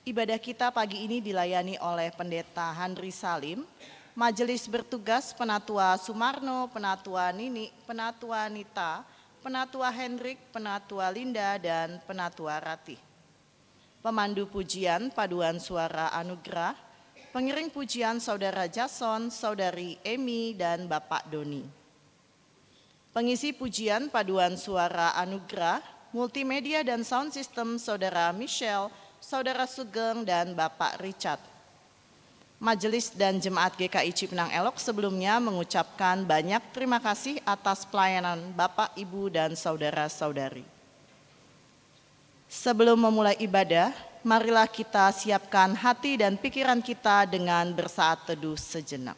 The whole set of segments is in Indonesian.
Ibadah kita pagi ini dilayani oleh Pendeta Handri Salim, Majelis Bertugas Penatua Sumarno, Penatua Nini, Penatua Nita, Penatua Hendrik, Penatua Linda, dan Penatua Ratih. Pemandu pujian paduan suara anugerah, pengiring pujian Saudara Jason, Saudari Emi, dan Bapak Doni. Pengisi pujian paduan suara anugerah, multimedia dan sound system Saudara Michelle, Saudara Sugeng, dan Bapak Richard. Majelis dan Jemaat GKI Cipinang Elok sebelumnya mengucapkan banyak terima kasih atas pelayanan Bapak, Ibu, dan Saudara-saudari. Sebelum memulai ibadah, marilah kita siapkan hati dan pikiran kita dengan bersaat teduh sejenak.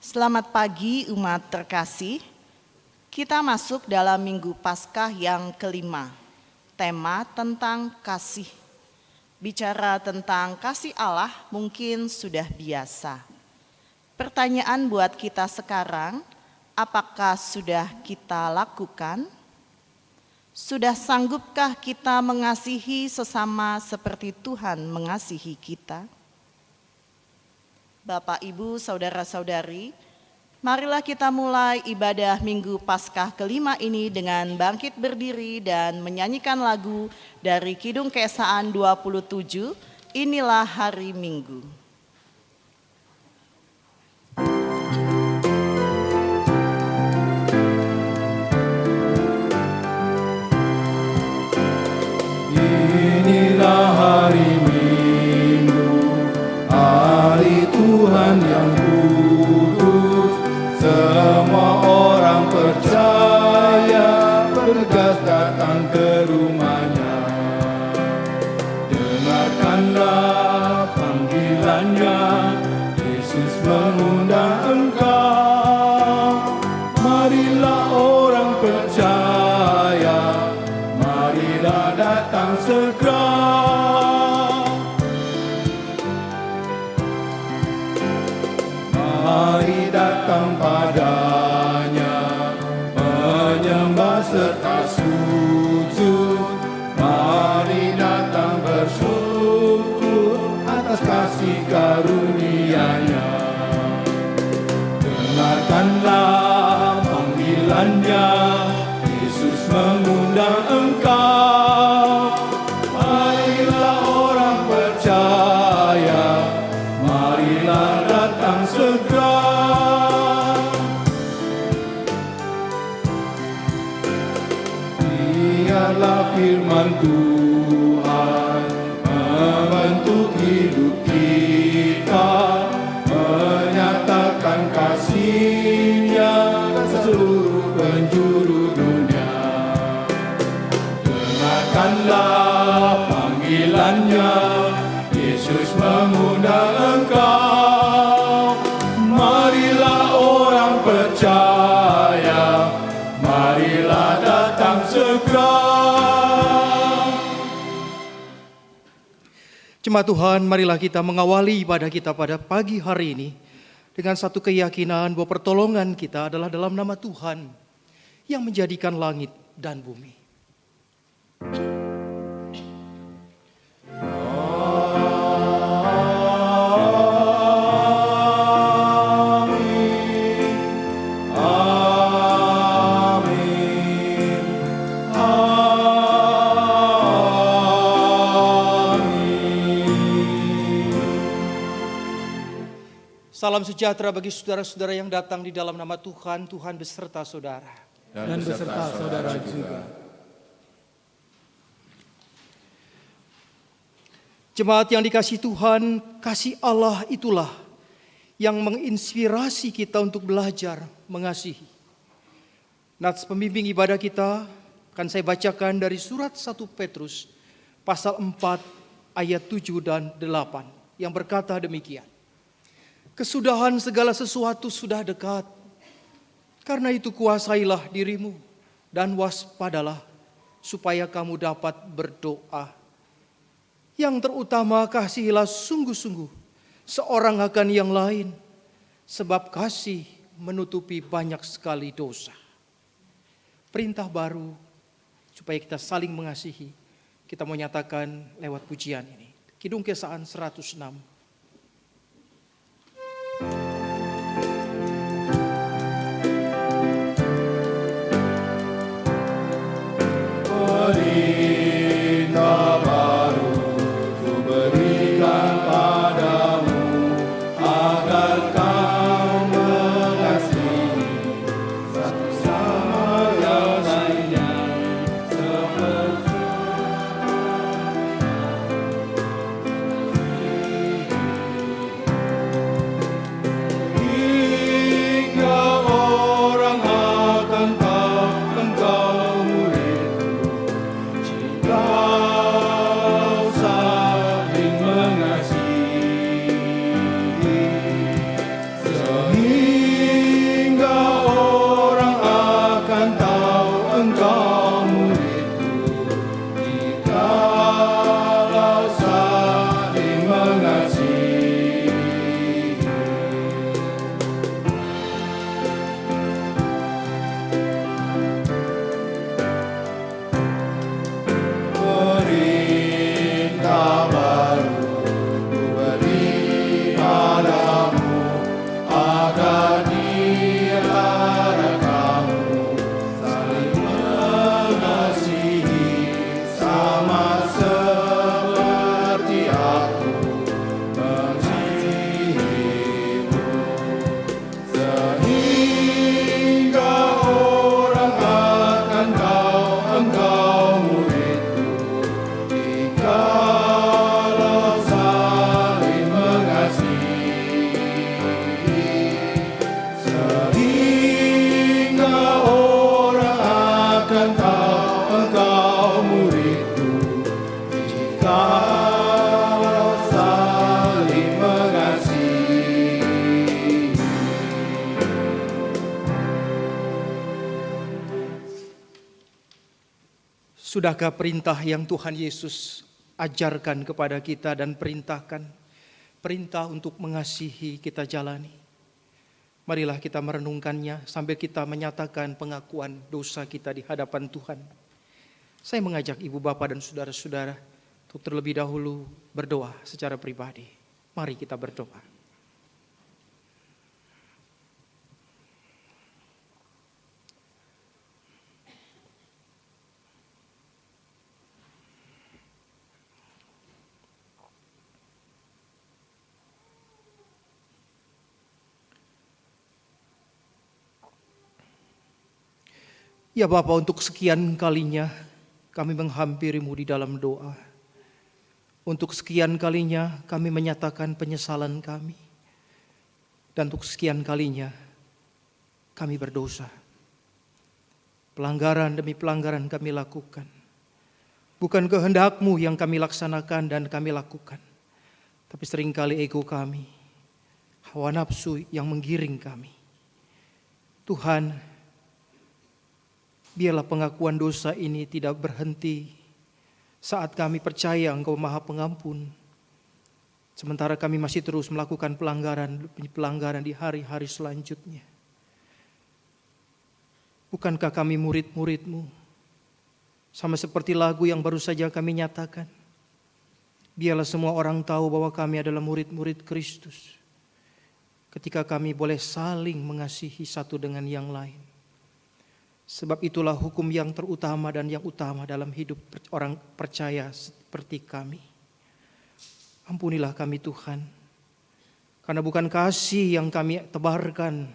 Selamat pagi umat terkasih, kita masuk dalam Minggu Paskah yang kelima, tema tentang kasih. Bicara tentang kasih Allah mungkin sudah biasa. Pertanyaan buat kita sekarang, apakah sudah kita lakukan? Sudah sanggupkah kita mengasihi sesama seperti Tuhan mengasihi kita? Bapak, Ibu, Saudara-saudari, marilah kita mulai ibadah Minggu Paskah kelima ini dengan bangkit berdiri dan menyanyikan lagu dari Kidung Keesaan 27, Inilah Hari Minggu. Inilah hari Minggu, hari Tuhan yang kudus, semua orang percaya bergegas datang ke rumahnya. Dengarkanlah panggilannya, Yesus mengundang engkau. Marilah orang percaya, marilah datang segera. Mari datang padanya, menyembah serta sujud. Mari datang bersyukur atas kasih karunia-Nya. Dengarkanlah panggilannya, Yesus mengundang engkau. Marilah orang percaya, marilah datang segera. Biarlah firman Tuhan membentuk hidup kita, menyatakan kasih-Nya ke seluruh penjuru dunia. Dengarkanlah panggilannya, Yesus mengundang engkau. Marilah orang percaya, marilah datang segera. Jemaat Tuhan, marilah kita mengawali ibadah kita pada pagi hari ini dengan satu keyakinan bahwa pertolongan kita adalah dalam nama Tuhan yang menjadikan langit dan bumi. Salam sejahtera bagi saudara-saudara yang datang di dalam nama Tuhan. Tuhan beserta saudara. Dan beserta saudara juga. Jemaat yang dikasihi Tuhan, kasih Allah itulah yang menginspirasi kita untuk belajar mengasihi. Nats pembimbing ibadah kita akan saya bacakan dari surat 1 Petrus pasal 4 ayat 7 dan 8 yang berkata demikian. Kesudahan segala sesuatu sudah dekat. Karena itu kuasailah dirimu dan waspadalah supaya kamu dapat berdoa. Yang terutama kasihilah sungguh-sungguh seorang akan yang lain, sebab kasih menutupi banyak sekali dosa. Perintah baru supaya kita saling mengasihi, kita mau nyatakan lewat pujian ini. Kidung Kesahan 106. Perintah baru ku berikan padamu, agar kau mengasihi satu sama yang lainnya seperti hingga orang akan tahu engkau muridku, kau saling mengasihi, sehingga orang akan tahu engkau muridku, jikalau saling mengasihi. Perintah baru ku beri padamu, agar di antara kamu saling mengasihi, sama seperti aku mengasihimu, sehingga orang akan tahu engkau muridku, jikalau saling mengasihi, sehingga orang akan tahu engkau muridku, jikalau saling mengasihi. Sudahkah perintah yang Tuhan Yesus ajarkan kepada kita dan perintahkan, perintah untuk mengasihi kita jalani? Marilah kita merenungkannya sambil kita menyatakan pengakuan dosa kita di hadapan Tuhan. Saya mengajak ibu bapak dan saudara-saudara untuk terlebih dahulu berdoa secara pribadi. Mari kita berdoa. Ya Bapa, untuk sekian kalinya kami menghampirimu di dalam doa. Untuk sekian kalinya kami menyatakan penyesalan kami. Dan untuk sekian kalinya kami berdosa. Pelanggaran demi pelanggaran kami lakukan. Bukan kehendak-Mu yang kami laksanakan dan kami lakukan. Tapi seringkali ego kami, hawa nafsu yang menggiring kami. Tuhan, biarlah pengakuan dosa ini tidak berhenti saat kami percaya Engkau Maha Pengampun. Sementara kami masih terus melakukan pelanggaran di hari-hari selanjutnya. Bukankah kami murid-murid-Mu? Sama seperti lagu yang baru saja kami nyatakan. Biarlah semua orang tahu bahwa kami adalah murid-murid Kristus. Ketika kami boleh saling mengasihi satu dengan yang lain. Sebab itulah hukum yang terutama dan yang utama dalam hidup orang percaya seperti kami. Ampunilah kami Tuhan. Karena bukan kasih yang kami tebarkan.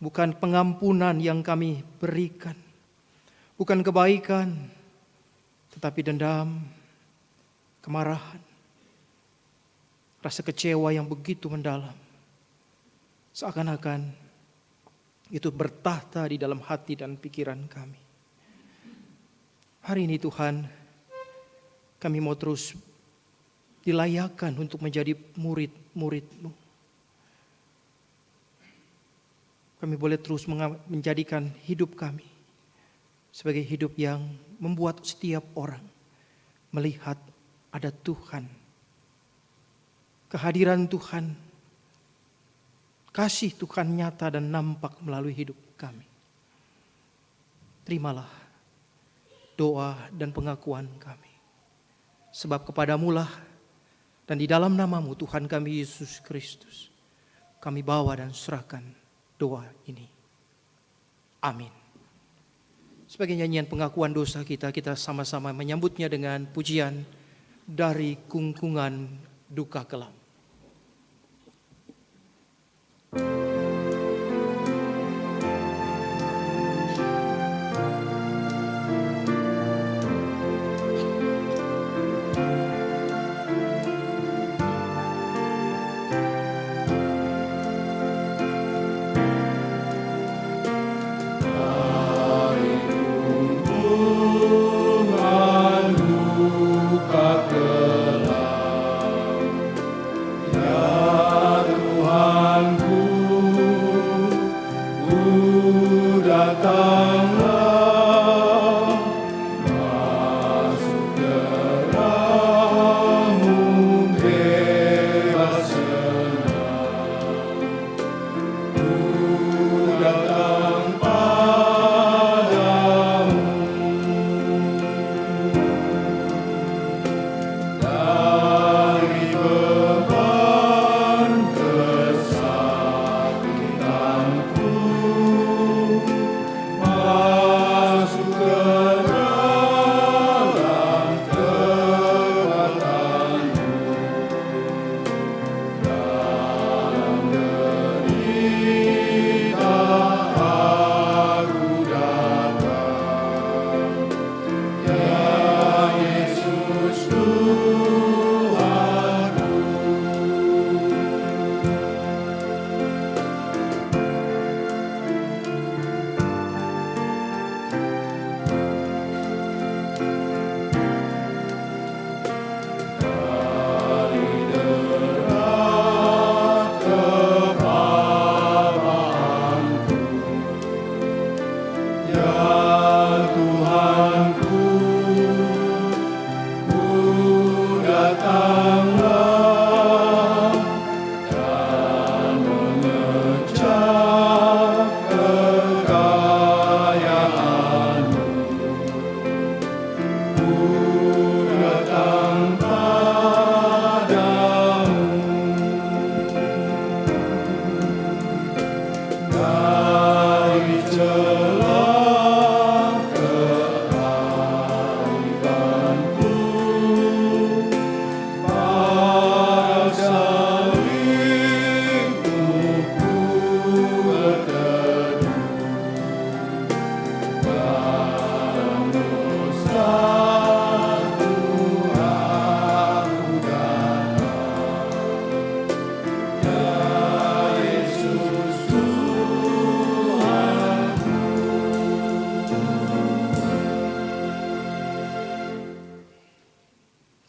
Bukan pengampunan yang kami berikan. Bukan kebaikan. Tetapi dendam, kemarahan, rasa kecewa yang begitu mendalam. Seakan-akan itu bertahta di dalam hati dan pikiran kami. Hari ini Tuhan, kami mau terus dilayakkan untuk menjadi murid-murid-Mu. kami boleh terus menjadikan hidup kami sebagai hidup yang membuat setiap orang melihat ada Tuhan. Kehadiran Tuhan, kasih Tuhan nyata dan nampak melalui hidup kami. Terimalah doa dan pengakuan kami. Sebab kepadamulah dan di dalam namamu Tuhan kami Yesus Kristus, kami bawa dan serahkan doa ini. Amin. Sebagai nyanyian pengakuan dosa kita, kita sama-sama menyambutnya dengan pujian dari kungkungan duka kelam.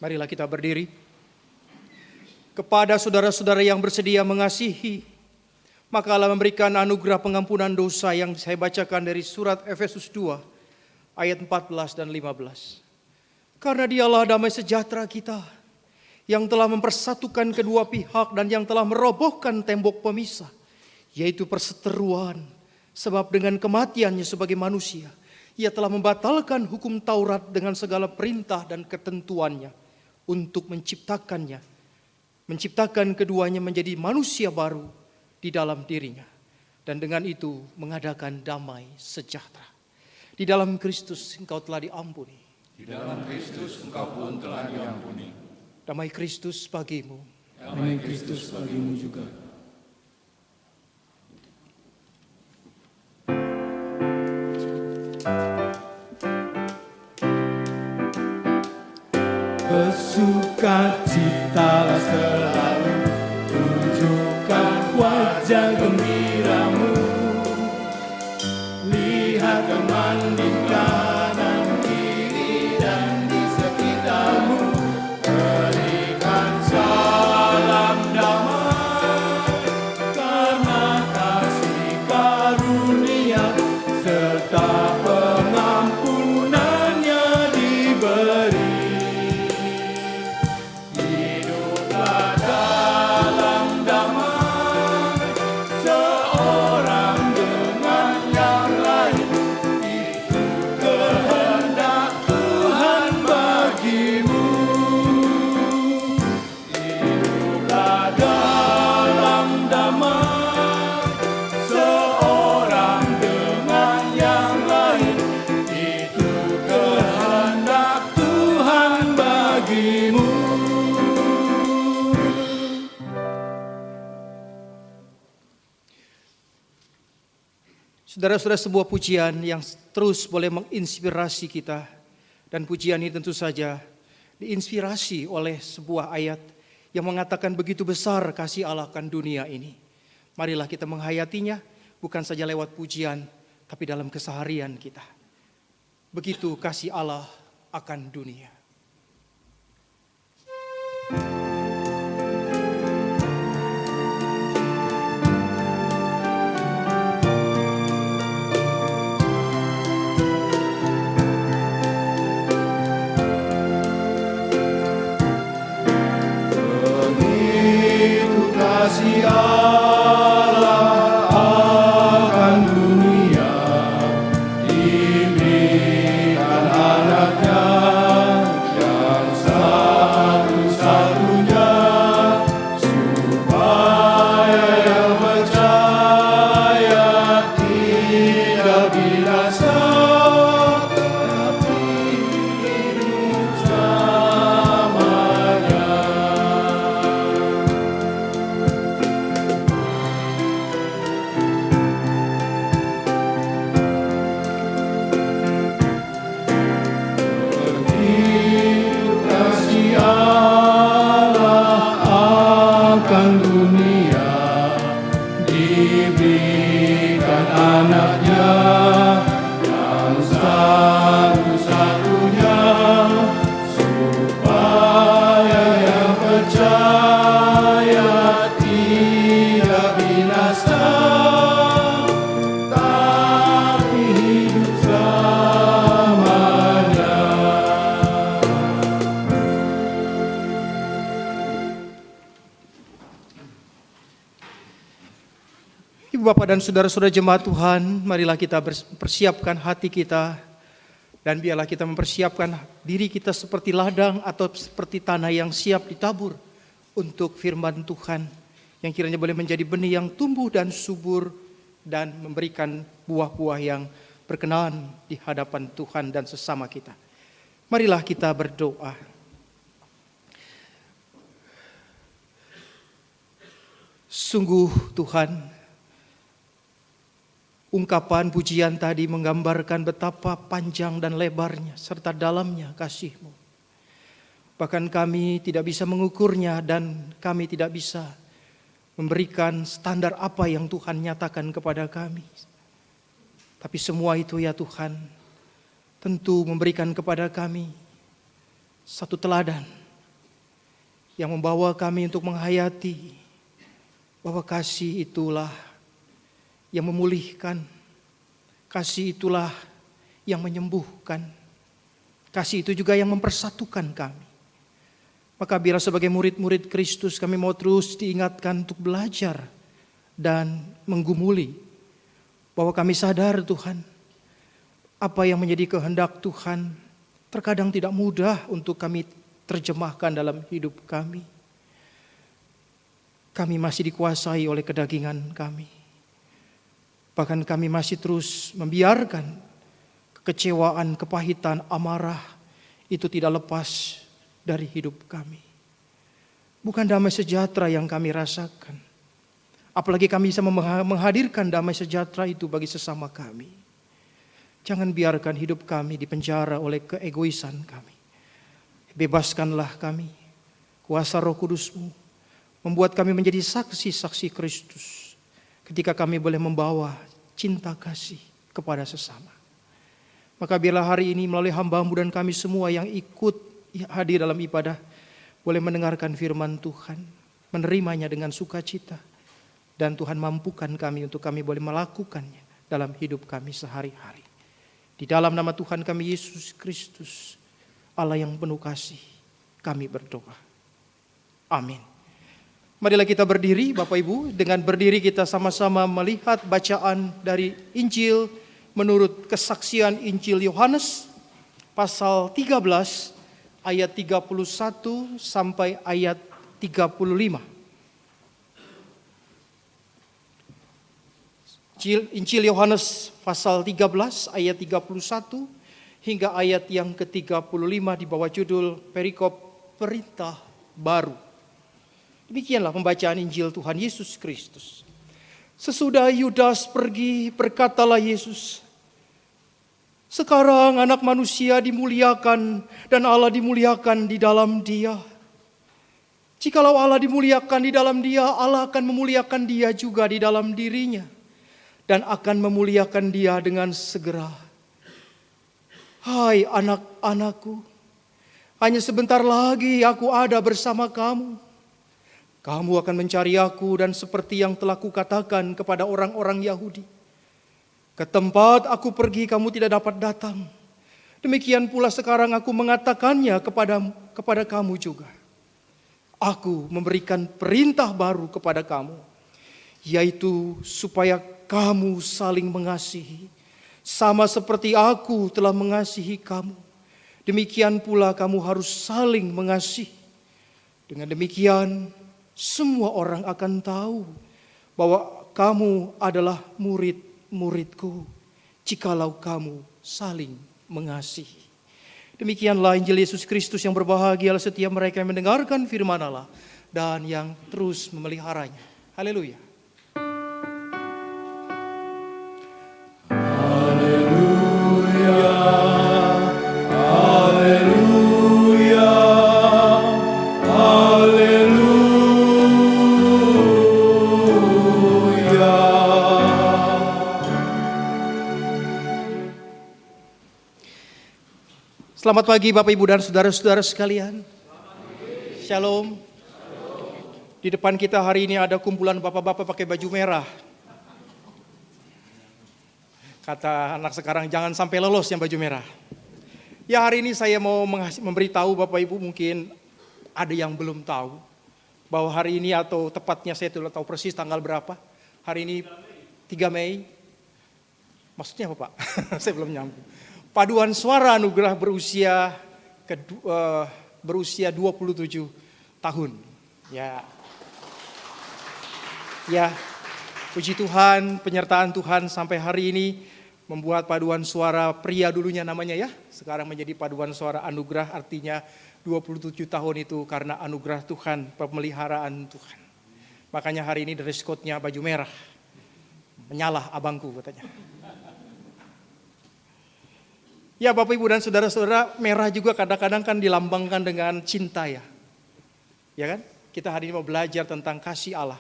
Marilah kita berdiri. Kepada saudara-saudara yang bersedia mengasihi, maka Allah memberikan anugerah pengampunan dosa yang saya bacakan dari surat Efesus 2 ayat 14 dan 15. Karena Dialah damai sejahtera kita, yang telah mempersatukan kedua pihak dan yang telah merobohkan tembok pemisah, yaitu perseteruan. Sebab dengan kematiannya sebagai manusia, Ia telah membatalkan hukum Taurat dengan segala perintah dan ketentuannya, untuk menciptakan keduanya menjadi manusia baru di dalam dirinya, dan dengan itu mengadakan damai sejahtera. Di dalam Kristus engkau telah diampuni. Di dalam Kristus engkau pun telah diampuni. Damai Kristus bagimu. Damai Kristus bagimu juga. Bersukacitalah selalu, tunjukkan wajah gembiramu. Lihat teman di kanan kiri dan di sekitarmu, berikan salam damai, karena kasih Saudara-saudara, sebuah pujian yang terus boleh menginspirasi kita. Dan pujian ini tentu saja diinspirasi oleh sebuah ayat yang mengatakan begitu besar kasih Allah akan dunia ini. Marilah kita menghayatinya bukan saja lewat pujian, tapi dalam keseharian kita. Begitu kasih Allah akan dunia. Kasih Allah akan dunia, diberikan anaknya yang satu-satunya, supaya yang percaya tidak binasa, tapi hidup selamanya. Kasih Allah akan dunia, diberikan anaknya yang satu-satunya, supaya yang percaya tidak binasa, tapi hidup selamanya. Ibu bapak dan saudara-saudara jemaat Tuhan, marilah kita persiapkan hati kita. Dan biarlah kita mempersiapkan diri kita seperti ladang atau seperti tanah yang siap ditabur untuk firman Tuhan. Yang kiranya boleh menjadi benih yang tumbuh dan subur dan memberikan buah-buah yang berkenan di hadapan Tuhan dan sesama kita. Marilah kita berdoa. Sungguh Tuhan, ungkapan pujian tadi menggambarkan betapa panjang dan lebarnya serta dalamnya kasih-Mu. Bahkan kami tidak bisa mengukurnya dan kami tidak bisa memberikan standar apa yang Tuhan nyatakan kepada kami. Tapi semua itu ya Tuhan, tentu memberikan kepada kami satu teladan yang membawa kami untuk menghayati bahwa kasih itulah yang memulihkan, kasih itulah yang menyembuhkan, kasih itu juga yang mempersatukan kami. Maka biar sebagai murid-murid Kristus kami mau terus diingatkan untuk belajar dan menggumuli bahwa kami sadar Tuhan, apa yang menjadi kehendak Tuhan terkadang tidak mudah untuk kami terjemahkan dalam hidup kami. Kami masih dikuasai oleh kedagingan kami. Bahkan kami masih terus membiarkan kekecewaan, kepahitan, amarah itu tidak lepas dari hidup kami. Bukan damai sejahtera yang kami rasakan. Apalagi kami bisa menghadirkan damai sejahtera itu bagi sesama kami. Jangan biarkan hidup kami dipenjara oleh keegoisan kami. Bebaskanlah kami, kuasa Roh Kudus-Mu, membuat kami menjadi saksi-saksi Kristus. Ketika kami boleh membawa cinta kasih kepada sesama. Maka biarlah hari ini melalui hamba-Mu dan kami semua yang ikut hadir dalam ibadah, boleh mendengarkan firman Tuhan, menerimanya dengan sukacita. Dan Tuhan mampukan kami untuk kami boleh melakukannya dalam hidup kami sehari-hari. Di dalam nama Tuhan kami Yesus Kristus, Allah yang penuh kasih, kami berdoa. Amin. Marilah kita berdiri Bapak Ibu, dengan berdiri kita sama-sama melihat bacaan dari Injil menurut kesaksian Injil Yohanes pasal 13 ayat 31 sampai ayat 35. Injil Yohanes pasal 13 ayat 31 hingga ayat yang ke-35 di bawah judul perikop perintah baru. Demikianlah pembacaan Injil Tuhan Yesus Kristus. Sesudah Yudas pergi, berkatalah Yesus, sekarang anak manusia dimuliakan dan Allah dimuliakan di dalam dia. Jikalau Allah dimuliakan di dalam dia, Allah akan memuliakan dia juga di dalam dirinya. Dan akan memuliakan dia dengan segera. Hai anak-anakku, hanya sebentar lagi aku ada bersama kamu. Kamu akan mencari aku dan seperti yang telah kukatakan kepada orang-orang Yahudi. Ke tempat aku pergi kamu tidak dapat datang. Demikian pula sekarang aku mengatakannya kepada kamu juga. Aku memberikan perintah baru kepada kamu, yaitu supaya kamu saling mengasihi. Sama seperti aku telah mengasihi kamu, demikian pula kamu harus saling mengasihi. Dengan demikian, semua orang akan tahu bahwa kamu adalah murid-muridku, jikalau kamu saling mengasihi. Demikianlah Injil Yesus Kristus yang berbahagialah setiap mereka yang mendengarkan firman Allah dan yang terus memeliharanya. Haleluya. Selamat pagi Bapak Ibu dan saudara-saudara sekalian. Shalom. Di depan kita hari ini ada kumpulan bapak-bapak pakai baju merah. Kata anak sekarang jangan sampai lolos yang baju merah. Ya hari ini saya mau memberitahu Bapak Ibu, mungkin ada yang belum tahu bahwa hari ini atau tepatnya saya tidak tahu persis tanggal berapa. Hari ini 3 Mei. Maksudnya apa Pak? Saya belum nyambung. Paduan Suara Anugerah berusia 27 tahun. Ya, puji Tuhan, penyertaan Tuhan sampai hari ini membuat paduan suara pria dulunya namanya ya. Sekarang menjadi paduan suara anugerah, artinya 27 tahun itu karena anugerah Tuhan, pemeliharaan Tuhan. Makanya hari ini dress code-nya baju merah. Menyalah abangku katanya. Ya Bapak Ibu dan saudara-saudara, merah juga kadang-kadang kan dilambangkan dengan cinta ya. Ya kan? Kita hari ini mau belajar tentang kasih Allah.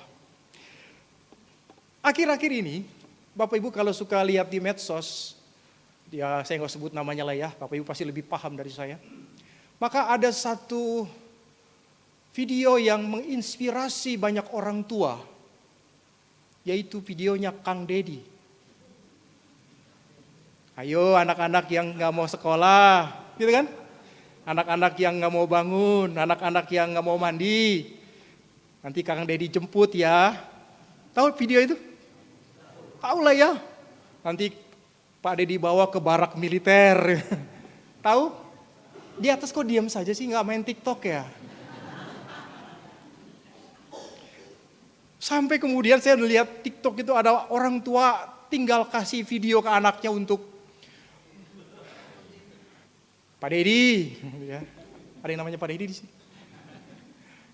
Akhir-akhir ini, Bapak Ibu kalau suka lihat di medsos, ya saya nggak sebut namanya lah ya, Bapak Ibu pasti lebih paham dari saya. Maka ada satu video yang menginspirasi banyak orang tua, yaitu videonya Kang Deddy. Ayo anak-anak yang gak mau sekolah, gitu kan? Anak-anak yang gak mau bangun, anak-anak yang gak mau mandi. Nanti Kang Deddy jemput ya. Tahu video itu? Tahu lah ya. Nanti Pak Deddy bawa ke barak militer. Tahu? Di atas kok diam saja sih, gak main TikTok ya? Sampai kemudian saya melihat TikTok itu ada orang tua tinggal kasih video ke anaknya untuk Pak Deddy, ya. Ada yang namanya Pak Deddy di sini.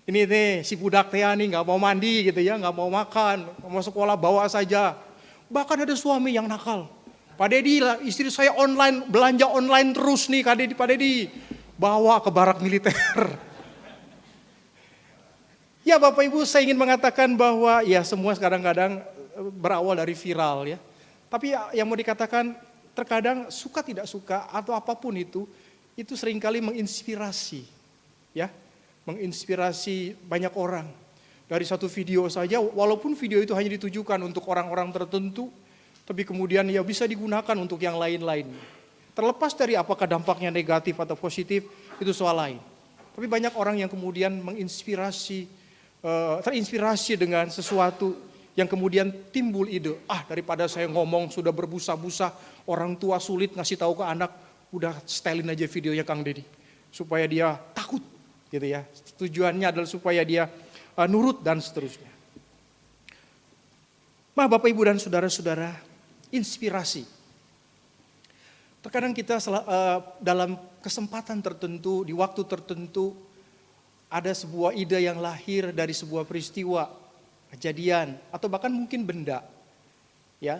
Ini nih si budak teh nih nggak mau mandi gitu ya, nggak mau makan, mau sekolah bawa saja. Bahkan ada suami yang nakal. Pak Deddy lah, istri saya online belanja online terus nih Pak Deddy, bawa ke barak militer. Ya Bapak Ibu, saya ingin mengatakan bahwa ya semua kadang-kadang berawal dari viral ya. Tapi yang mau dikatakan terkadang suka tidak suka atau apapun itu seringkali menginspirasi, ya, menginspirasi banyak orang. Dari satu video saja, walaupun video itu hanya ditujukan untuk orang-orang tertentu, tapi kemudian ya bisa digunakan untuk yang lain-lain. Terlepas dari apakah dampaknya negatif atau positif, itu soal lain. Tapi banyak orang yang kemudian terinspirasi dengan sesuatu yang kemudian timbul ide, daripada saya ngomong sudah berbusa-busa, orang tua sulit ngasih tahu ke anak, udah setelin aja videonya Kang Deddy supaya dia takut gitu ya. Tujuannya adalah supaya dia nurut dan seterusnya. Bapak Ibu dan saudara-saudara, inspirasi. Terkadang kita dalam kesempatan tertentu, di waktu tertentu, ada sebuah ide yang lahir dari sebuah peristiwa kejadian, atau bahkan mungkin benda. Ya,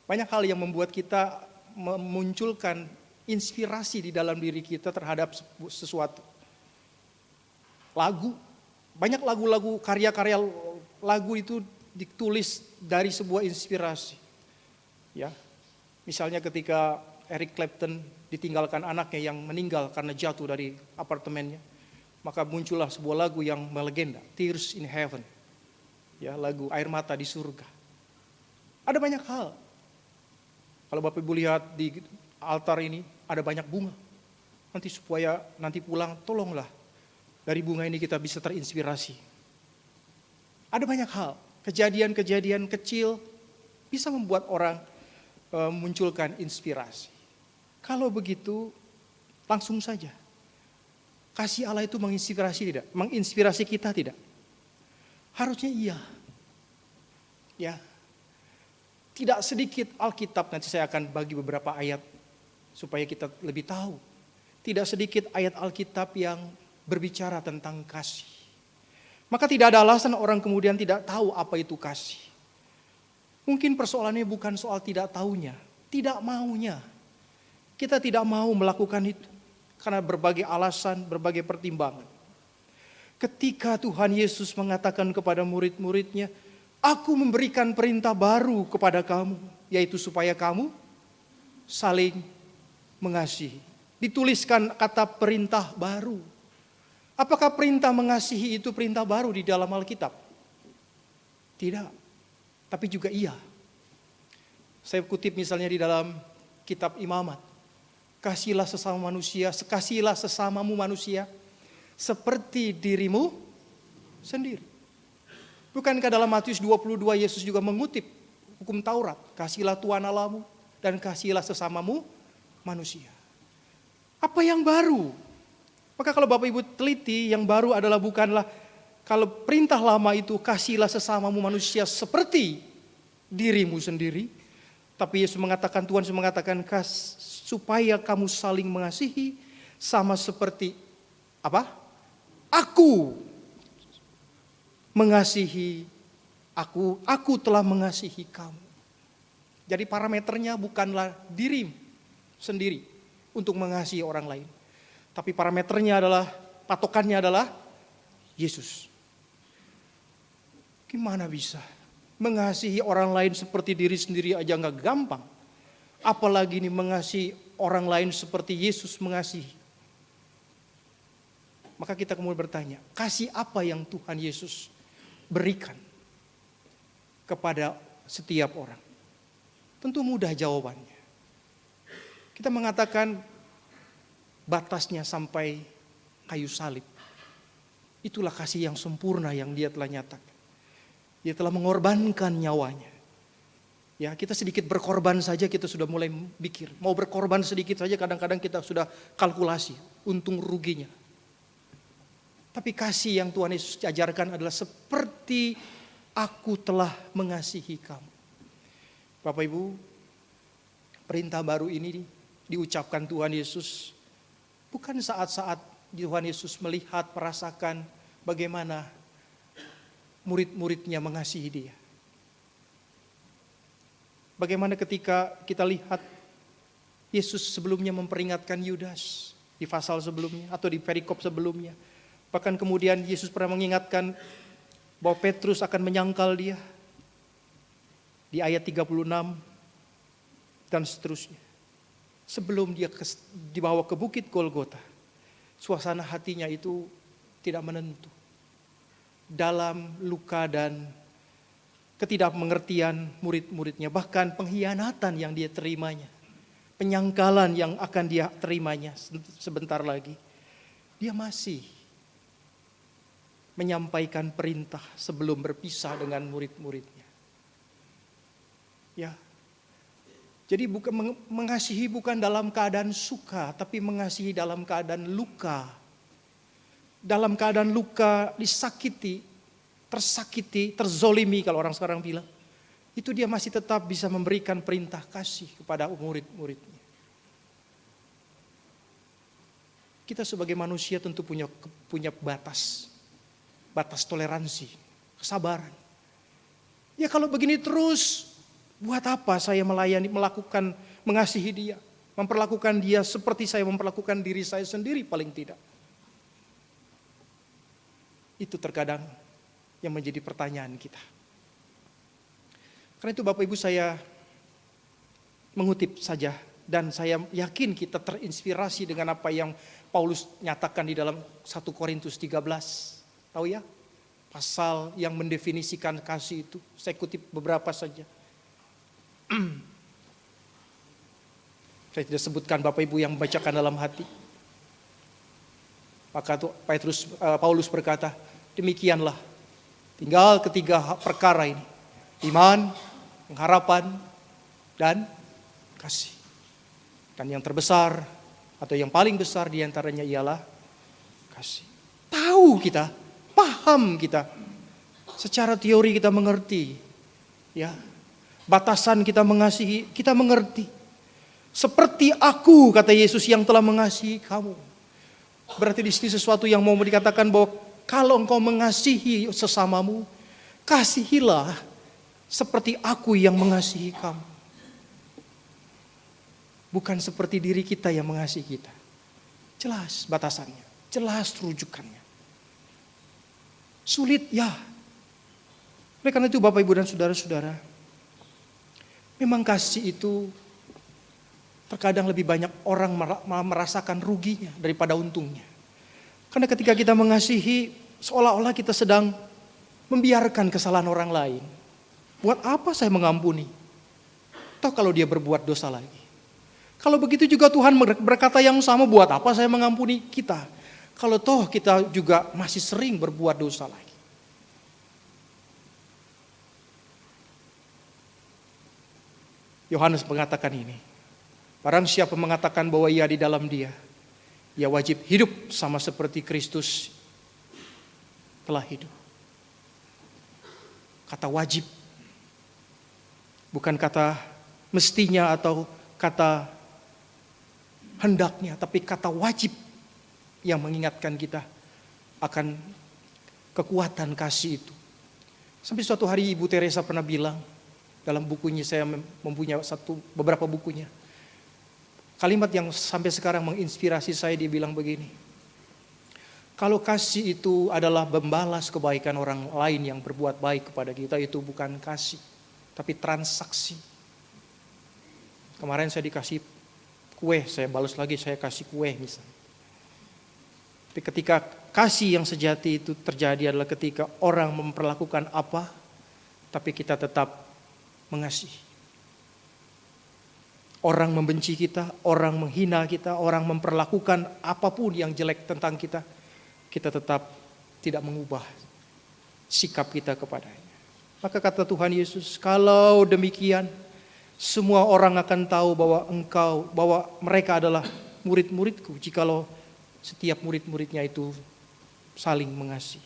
banyak hal yang membuat kita memunculkan inspirasi di dalam diri kita terhadap sesuatu. Lagu, banyak lagu-lagu, karya-karya lagu itu ditulis dari sebuah inspirasi. Ya, misalnya ketika Eric Clapton ditinggalkan anaknya yang meninggal karena jatuh dari apartemennya, maka muncullah sebuah lagu yang melegenda, Tears in Heaven. Ya, lagu Air Mata di Surga. Ada banyak hal. Kalau Bapak Ibu lihat di altar ini ada banyak bunga. Nanti supaya nanti pulang tolonglah dari bunga ini kita bisa terinspirasi. Ada banyak hal, kejadian-kejadian kecil bisa membuat orang munculkan inspirasi. Kalau begitu langsung saja. Kasih Allah itu menginspirasi tidak? Menginspirasi kita tidak? Harusnya iya. Ya. Tidak sedikit Alkitab, nanti saya akan bagi beberapa ayat supaya kita lebih tahu. Tidak sedikit ayat Alkitab yang berbicara tentang kasih. Maka tidak ada alasan orang kemudian tidak tahu apa itu kasih. Mungkin persoalannya bukan soal tidak tahunya, tidak maunya. Kita tidak mau melakukan itu karena berbagai alasan, berbagai pertimbangan. Ketika Tuhan Yesus mengatakan kepada murid-muridnya, "Aku memberikan perintah baru kepada kamu, yaitu supaya kamu saling mengasihi." Dituliskan kata perintah baru. Apakah perintah mengasihi itu perintah baru di dalam Alkitab? Tidak, tapi juga iya. Saya kutip misalnya di dalam kitab Imamat. Kasihilah sesama manusia, kasihilah sesamamu manusia seperti dirimu sendiri. Bukankah dalam Matius 22 Yesus juga mengutip hukum Taurat, kasihilah Tuhan Allahmu dan kasihilah sesamamu manusia. Apa yang baru? Maka kalau Bapak Ibu teliti, yang baru adalah bukanlah kalau perintah lama itu kasihilah sesamamu manusia seperti dirimu sendiri, tapi Yesus mengatakan, Tuhan Yesus mengatakan supaya kamu saling mengasihi sama seperti apa? Aku mengasihi aku telah mengasihi kamu. Jadi parameternya bukanlah diri sendiri untuk mengasihi orang lain. Tapi parameternya adalah, patokannya adalah Yesus. Gimana bisa? Mengasihi orang lain seperti diri sendiri aja gak gampang. Apalagi ini mengasihi orang lain seperti Yesus mengasihi. Maka kita kemudian bertanya, kasih apa yang Tuhan Yesus berikan kepada setiap orang? Tentu mudah jawabannya. Kita mengatakan batasnya sampai kayu salib. Itulah kasih yang sempurna yang dia telah nyatakan. Dia telah mengorbankan nyawanya. Ya, kita sedikit berkorban saja kita sudah mulai mikir. Mau berkorban sedikit saja kadang-kadang kita sudah kalkulasi untung ruginya. Tapi kasih yang Tuhan Yesus ajarkan adalah seperti aku telah mengasihi kamu. Bapak Ibu, perintah baru ini diucapkan Tuhan Yesus bukan saat-saat Tuhan Yesus melihat, merasakan bagaimana murid-muridnya mengasihi dia. Bagaimana ketika kita lihat Yesus sebelumnya memperingatkan Yudas di pasal sebelumnya atau di perikop sebelumnya. Bahkan kemudian Yesus pernah mengingatkan bahwa Petrus akan menyangkal dia di ayat 36 dan seterusnya. Sebelum dia dibawa ke bukit Golgota, suasana hatinya itu tidak menentu. Dalam luka dan ketidakmengertian murid-muridnya, bahkan pengkhianatan yang dia terimanya, penyangkalan yang akan dia terimanya sebentar lagi, dia masih menyampaikan perintah sebelum berpisah dengan murid-muridnya. Ya, jadi mengasihi bukan dalam keadaan suka, tapi mengasihi dalam keadaan luka. Dalam keadaan luka, disakiti, tersakiti, terzolimi kalau orang sekarang bilang. Itu dia masih tetap bisa memberikan perintah kasih kepada murid-muridnya. Kita sebagai manusia tentu punya batas toleransi, kesabaran. Ya kalau begini terus, buat apa saya mengasihi dia, memperlakukan dia seperti saya memperlakukan diri saya sendiri paling tidak. Itu terkadang yang menjadi pertanyaan kita. Karena itu Bapak Ibu, saya mengutip saja dan saya yakin kita terinspirasi dengan apa yang Paulus nyatakan di dalam 1 Korintus 13. Tahu ya? Pasal yang mendefinisikan kasih itu. Saya kutip beberapa saja. Saya tidak sebutkan Bapak Ibu yang membacakan dalam hati. Maka Paulus berkata, demikianlah. Tinggal ketiga perkara ini. Iman, pengharapan, dan kasih. Dan yang terbesar atau yang paling besar diantaranya ialah kasih. Tahu kita, paham kita. Secara teori kita mengerti. Ya, batasan kita mengasihi, kita mengerti. Seperti aku, kata Yesus, yang telah mengasihi kamu. Berarti di sini sesuatu yang mau dikatakan bahwa kalau engkau mengasihi sesamamu, kasihilah seperti aku yang mengasihi kamu. Bukan seperti diri kita yang mengasihi kita. Jelas batasannya, jelas rujukannya. Sulit ya. Oleh karena itu Bapak Ibu dan Saudara-saudara, memang kasih itu terkadang lebih banyak orang merasakan ruginya daripada untungnya. Karena ketika kita mengasihi, seolah-olah kita sedang membiarkan kesalahan orang lain. Buat apa saya mengampuni? Toh kalau dia berbuat dosa lagi. Kalau begitu juga Tuhan berkata yang sama, buat apa saya mengampuni kita? Kalau toh kita juga masih sering berbuat dosa lagi. Yohanes mengatakan ini. Barang siapa mengatakan bahwa ia di dalam dia, ia wajib hidup sama seperti Kristus telah hidup. Kata wajib. Bukan kata mestinya atau kata hendaknya, tapi kata wajib yang mengingatkan kita akan kekuatan kasih itu. Sampai suatu hari Ibu Teresa pernah bilang, dalam bukunya, saya mempunyai beberapa bukunya, kalimat yang sampai sekarang menginspirasi saya, dia bilang begini, kalau kasih itu adalah membalas kebaikan orang lain yang berbuat baik kepada kita, itu bukan kasih, tapi transaksi. Kemarin saya dikasih kue, saya balas lagi, saya kasih kue misalnya. Tapi ketika kasih yang sejati itu terjadi adalah ketika orang memperlakukan apa, tapi kita tetap mengasihi. Orang membenci kita, orang menghina kita, orang memperlakukan apapun yang jelek tentang kita, kita tetap tidak mengubah sikap kita kepadanya. Maka kata Tuhan Yesus, kalau demikian, semua orang akan tahu bahwa mereka adalah murid-muridku jikalau setiap murid-muridnya itu saling mengasihi.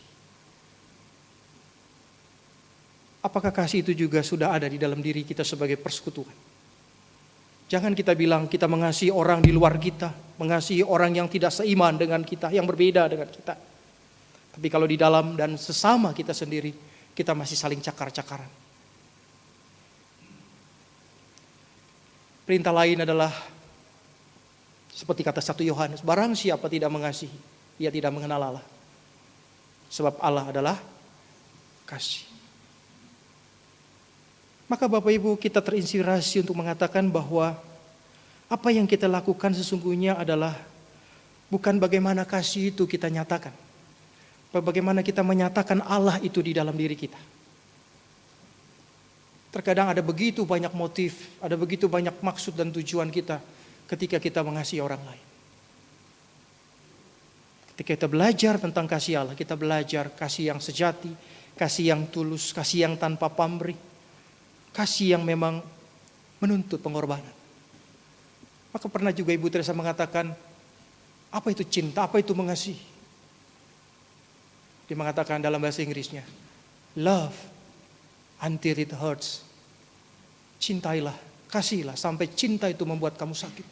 Apakah kasih itu juga sudah ada di dalam diri kita sebagai persekutuan? Jangan kita bilang kita mengasihi orang di luar kita, mengasihi orang yang tidak seiman dengan kita, yang berbeda dengan kita. Tapi kalau di dalam dan sesama kita sendiri, kita masih saling cakar-cakaran. Perintah lain adalah seperti kata 1 Yohanes, barang siapa tidak mengasihi, ia tidak mengenal Allah. Sebab Allah adalah kasih. Maka Bapak Ibu, kita terinspirasi untuk mengatakan bahwa apa yang kita lakukan sesungguhnya adalah bukan bagaimana kasih itu kita nyatakan. Bagaimana kita menyatakan Allah itu di dalam diri kita. Terkadang ada begitu banyak motif, ada begitu banyak maksud dan tujuan kita ketika kita mengasihi orang lain. Ketika kita belajar tentang kasih Allah, kita belajar kasih yang sejati, kasih yang tulus, kasih yang tanpa pamrih, kasih yang memang menuntut pengorbanan. Maka pernah juga Ibu Teresa mengatakan, apa itu cinta, apa itu mengasihi? Dia mengatakan dalam bahasa Inggrisnya, love until it hurts. Cintailah, kasihlah sampai cinta itu membuat kamu sakit.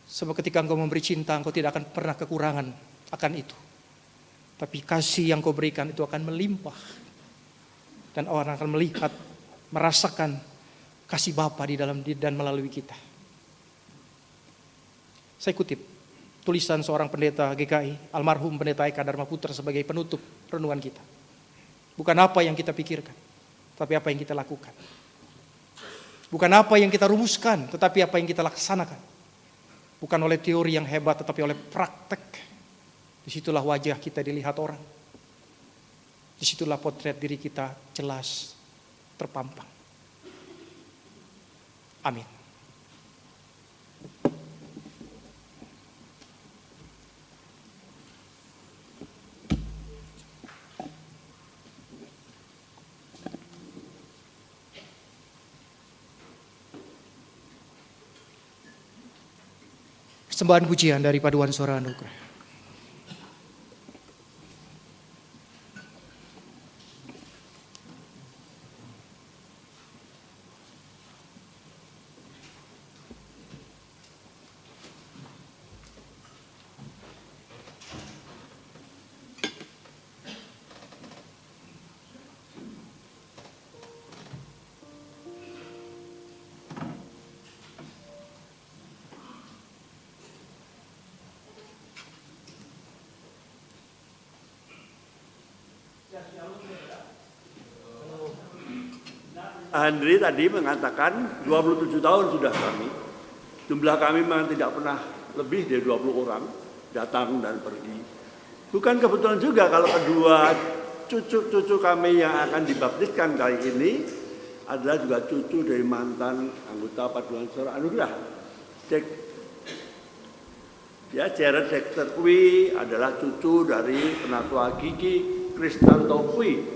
Sebab ketika engkau memberi cinta, engkau tidak akan pernah kekurangan akan itu. Tapi kasih yang kau berikan itu akan melimpah. Dan orang akan melihat, merasakan kasih Bapa di dalam dan melalui kita. Saya kutip tulisan seorang pendeta GKI, almarhum pendeta Eka Dharma Putra sebagai penutup renungan kita. Bukan apa yang kita pikirkan, tapi apa yang kita lakukan. Bukan apa yang kita rumuskan, tetapi apa yang kita laksanakan. Bukan oleh teori yang hebat, tetapi oleh praktek. Disitulah wajah kita dilihat orang. Disitulah potret diri kita jelas terpampang. Amin. Persembahan pujian dari paduan suara anugerah. Andri tadi mengatakan 27 tahun sudah kami. Jumlah kami memang tidak pernah lebih dari 20 orang datang dan pergi. Bukan kebetulan juga kalau kedua cucu-cucu kami yang akan dibaptiskan kali ini adalah juga cucu dari mantan anggota Paduan Suara Anugerah. Jared Dexter Kui adalah cucu dari penatua Gigi Kristanto Kui.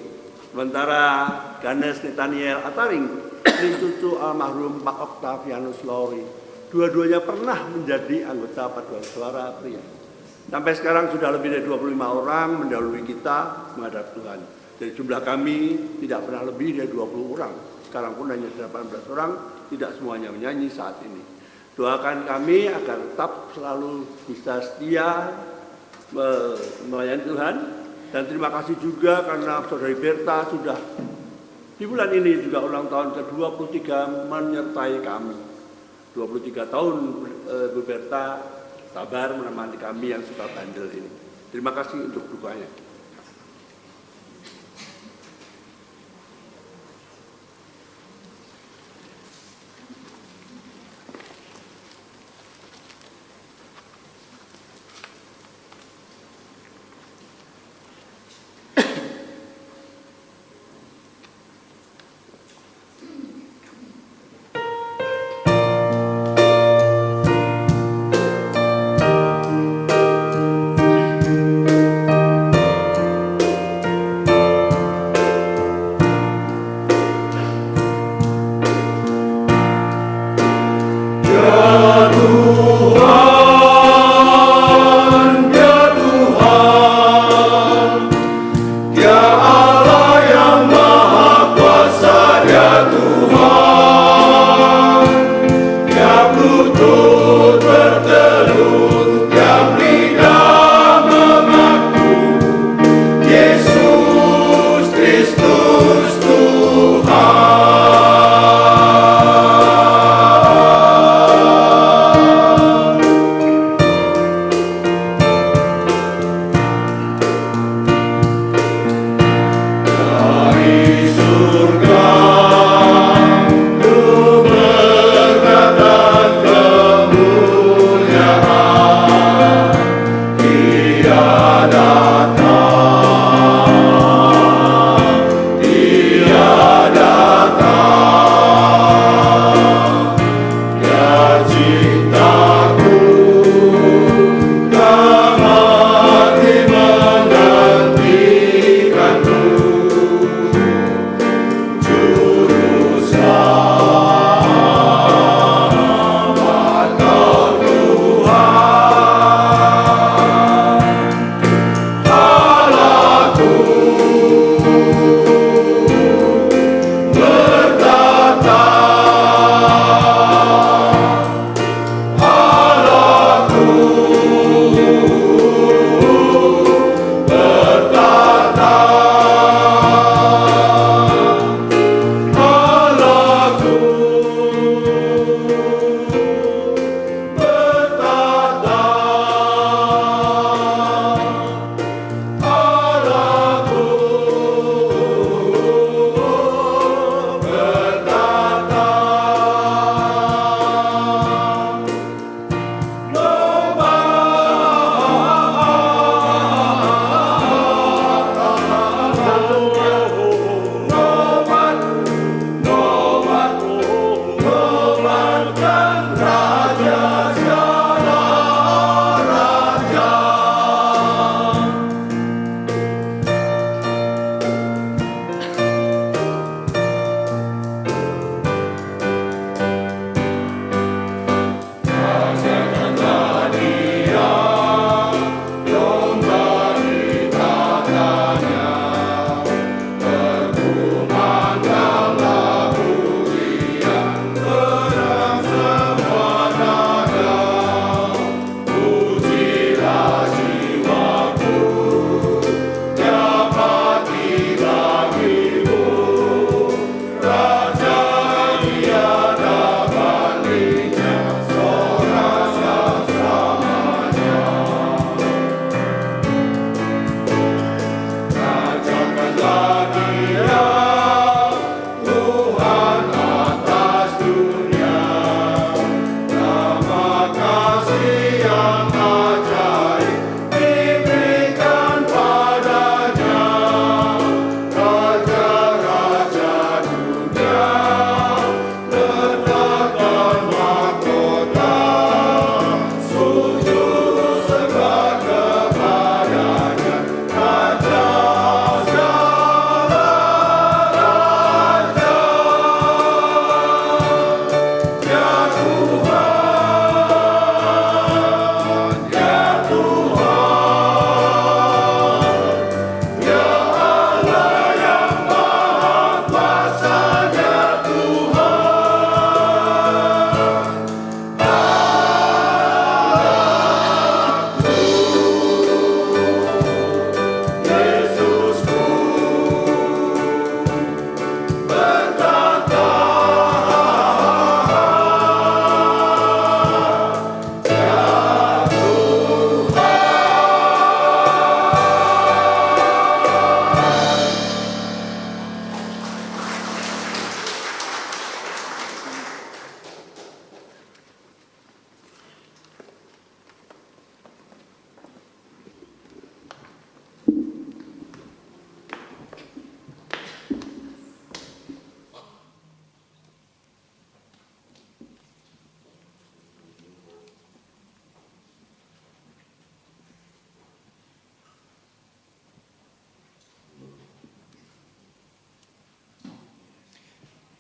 Sementara Ganes Nathaniel Ataring ini cucu almarhum Pak Octavianus Lori. Dua-duanya pernah menjadi anggota Paduan Suara Pria. Sampai sekarang sudah lebih dari 25 orang mendahului kita menghadap Tuhan. Jadi jumlah kami tidak pernah lebih dari 20 orang. Sekarang pun hanya 18 orang, tidak semuanya menyanyi saat ini. Doakan kami agar tetap selalu bisa setia melayani Tuhan. Dan terima kasih juga karena Saudari Berta sudah di bulan ini juga ulang tahun ke-23 menyertai kami. 23 tahun Bu Berta sabar menemani kami yang suka bandel ini. Terima kasih untuk dukanya.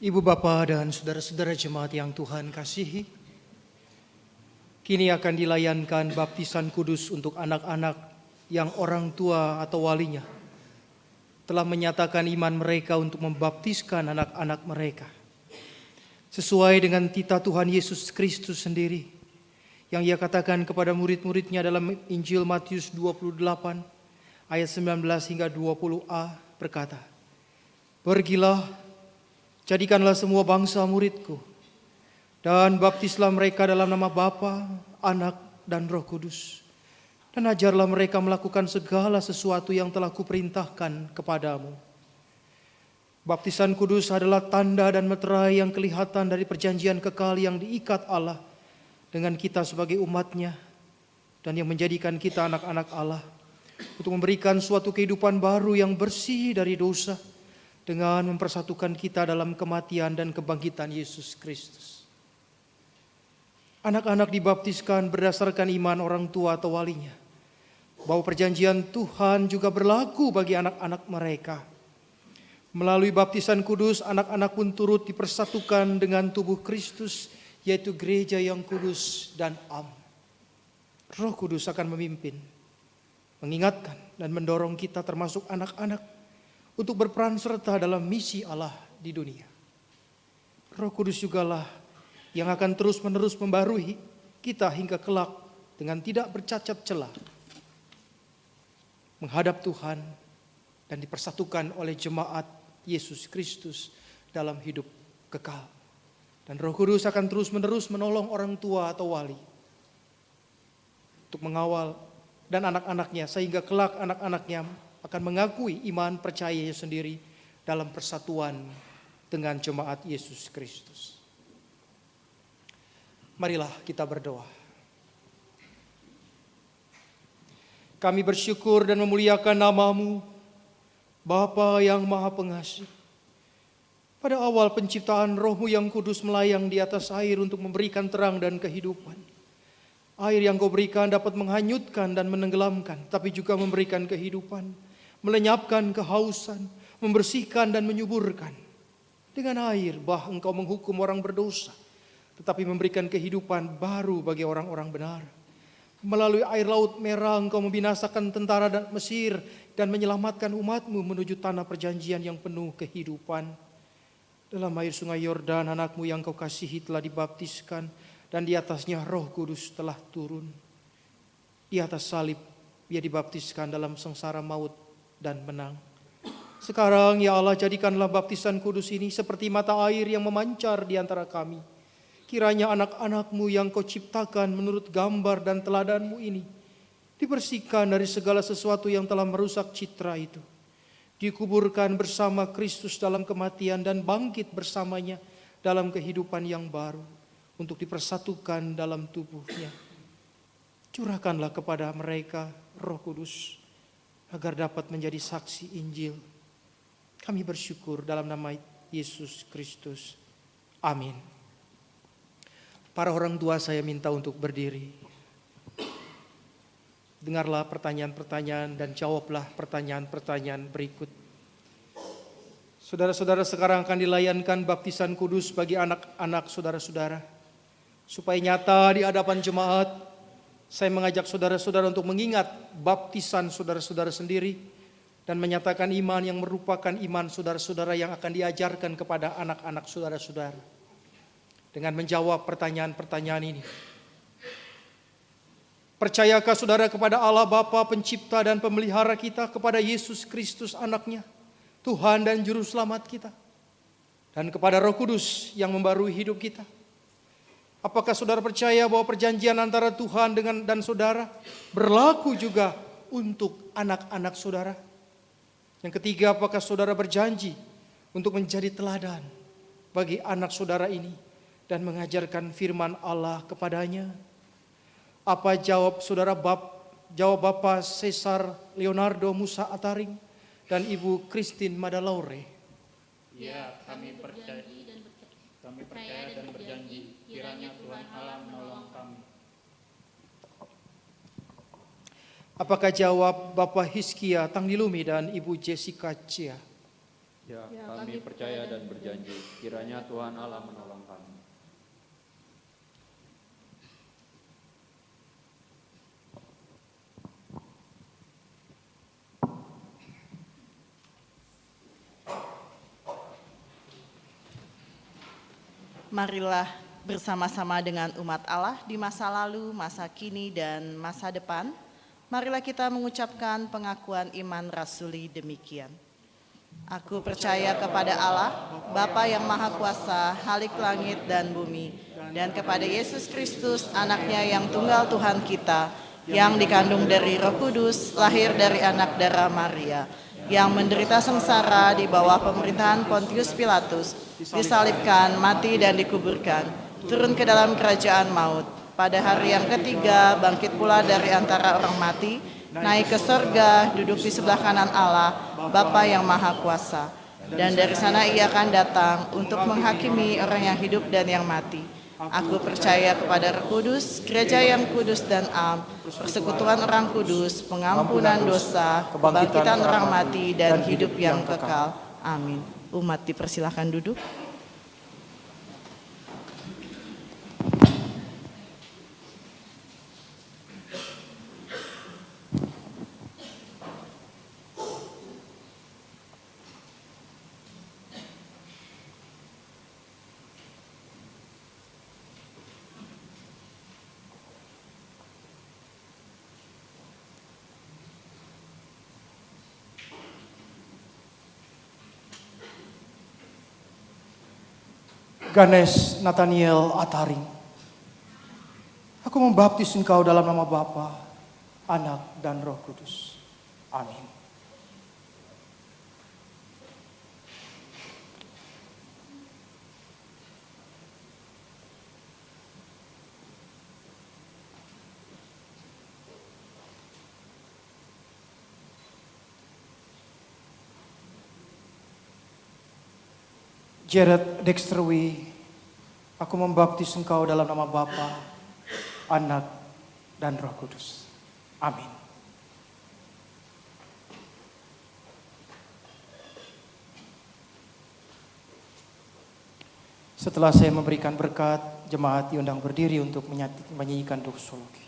Ibu bapa dan saudara-saudara jemaat yang Tuhan kasihi, kini akan dilayankan baptisan kudus untuk anak-anak yang orang tua atau walinya telah menyatakan iman mereka untuk membaptiskan anak-anak mereka. Sesuai dengan titah Tuhan Yesus Kristus sendiri, yang Ia katakan kepada murid-muridnya dalam Injil Matius 28 ayat 19 hingga 20a berkata, "Pergilah, jadikanlah semua bangsa muridku, dan baptislah mereka dalam nama Bapa, Anak, dan Roh Kudus. Dan ajarlah mereka melakukan segala sesuatu yang telah kuperintahkan kepadamu." Baptisan kudus adalah tanda dan meterai yang kelihatan dari perjanjian kekal yang diikat Allah dengan kita sebagai umatnya, dan yang menjadikan kita anak-anak Allah, untuk memberikan suatu kehidupan baru yang bersih dari dosa, dengan mempersatukan kita dalam kematian dan kebangkitan Yesus Kristus. Anak-anak dibaptiskan berdasarkan iman orang tua atau walinya, bahwa perjanjian Tuhan juga berlaku bagi anak-anak mereka. Melalui baptisan kudus, anak-anak pun turut dipersatukan dengan tubuh Kristus, yaitu gereja yang kudus dan am. Roh Kudus akan memimpin, mengingatkan, dan mendorong kita termasuk anak-anak untuk berperan serta dalam misi Allah di dunia. Roh Kudus jugalah yang akan terus-menerus membarui kita hingga kelak dengan tidak bercacat celah menghadap Tuhan dan dipersatukan oleh jemaat Yesus Kristus dalam hidup kekal. Dan Roh Kudus akan terus-menerus menolong orang tua atau wali untuk mengawal dan anak-anaknya, sehingga kelak anak-anaknya akan mengakui iman percayanya sendiri dalam persatuan dengan jemaat Yesus Kristus. Marilah kita berdoa. Kami bersyukur dan memuliakan nama-Mu, Bapa yang Maha Pengasih. Pada awal penciptaan, Roh-Mu yang kudus melayang di atas air untuk memberikan terang dan kehidupan. Air yang Kau berikan dapat menghanyutkan dan menenggelamkan, tapi juga memberikan kehidupan, melenyapkan kehausan, membersihkan dan menyuburkan. Dengan air bah Engkau menghukum orang berdosa, tetapi memberikan kehidupan baru bagi orang-orang benar. Melalui air Laut Merah Engkau membinasakan tentara dan Mesir dan menyelamatkan umat-Mu menuju tanah perjanjian yang penuh kehidupan. Dalam air sungai Yordan, anak-Mu yang Kau kasihi telah dibaptiskan, dan di atasnya Roh Kudus telah turun. Di atas salib Ia dibaptiskan dalam sengsara maut dan menang. Sekarang ya Allah, jadikanlah baptisan kudus ini seperti mata air yang memancar di antara kami. Kiranya anak-anak-Mu yang Kau ciptakan menurut gambar dan teladan-Mu ini dibersihkan dari segala sesuatu yang telah merusak citra itu. Dikuburkan bersama Kristus dalam kematian dan bangkit bersamanya dalam kehidupan yang baru untuk dipersatukan dalam tubuhnya. Curahkanlah kepada mereka Roh Kudus agar dapat menjadi saksi Injil. Kami bersyukur dalam nama Yesus Kristus. Amin. Para orang tua saya minta untuk berdiri. Dengarlah pertanyaan-pertanyaan dan jawablah pertanyaan-pertanyaan berikut. Saudara-saudara, sekarang akan dilayankan baptisan kudus bagi anak-anak saudara-saudara. Supaya nyata di hadapan jemaat, saya mengajak saudara-saudara untuk mengingat baptisan saudara-saudara sendiri dan menyatakan iman yang merupakan iman saudara-saudara yang akan diajarkan kepada anak-anak saudara-saudara. Dengan menjawab pertanyaan-pertanyaan ini. Percayakah saudara kepada Allah Bapa pencipta dan pemelihara kita, kepada Yesus Kristus anaknya, Tuhan dan Juru Selamat kita, dan kepada Roh Kudus yang membarui hidup kita? Apakah saudara percaya bahwa perjanjian antara Tuhan dan saudara berlaku juga untuk anak-anak saudara? Yang ketiga, apakah saudara berjanji untuk menjadi teladan bagi anak saudara ini dan mengajarkan firman Allah kepadanya? Apa jawab saudara jawab Bapak Cesar Leonardo Musa Ataring dan Ibu Christine Madalaure? Ya, kami percaya dan berjanji kiranya Tuhan Allah menolong kami. Apakah jawab Bapak Hiskia Tangdilumi dan Ibu Jessica Cia? Ya, kami percaya dan berjanji, kiranya Tuhan Allah menolong kami. Marilah bersama-sama dengan umat Allah di masa lalu, masa kini, dan masa depan, marilah kita mengucapkan pengakuan iman rasuli demikian. Aku percaya kepada Allah, Bapa yang Maha Kuasa, Halik langit dan bumi, dan kepada Yesus Kristus, anaknya yang tunggal Tuhan kita, yang dikandung dari Roh Kudus, lahir dari anak darah Maria, yang menderita sengsara di bawah pemerintahan Pontius Pilatus, disalibkan, mati dan dikuburkan, turun ke dalam kerajaan maut. Pada hari yang ketiga, bangkit pula dari antara orang mati, naik ke sorga, duduk di sebelah kanan Allah, Bapa yang Maha Kuasa. Dan dari sana ia akan datang untuk menghakimi orang yang hidup dan yang mati. Aku percaya kepada Roh Kudus, gereja yang kudus dan am, persekutuan orang kudus, pengampunan dosa, kebangkitan orang mati, dan hidup yang kekal. Amin. Umat dipersilahkan duduk. Ganes Nathaniel Ataring, aku membaptis engkau dalam nama Bapa, Anak, dan Roh Kudus. Amin. Jared Dexterwi, aku membaptis engkau dalam nama Bapa, Anak, dan Roh Kudus. Amin. Setelah saya memberikan berkat, jemaat diundang berdiri untuk menyanyikan doksologi.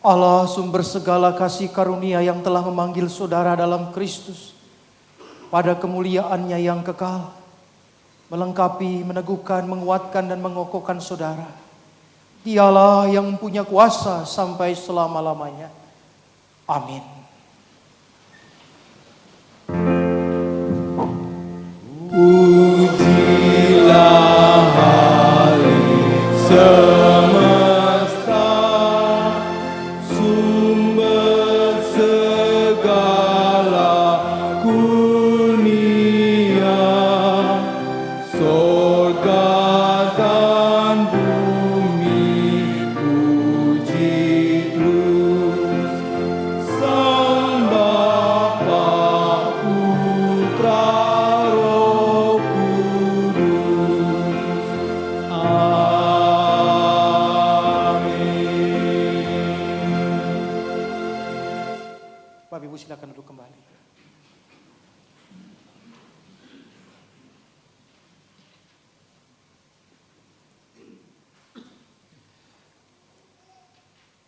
Allah sumber segala kasih karunia yang telah memanggil saudara dalam Kristus pada kemuliaannya yang kekal, melengkapi, meneguhkan, menguatkan, dan mengokohkan saudara. Dialah yang punya kuasa sampai selama-lamanya. Amin. Pujilah hari semesta, sumber segala kurnia, sorga dan bumi puji terus Sang Bapa, Putra, Roh Kudus. Amin. Bapak Ibu silakan duduk kembali.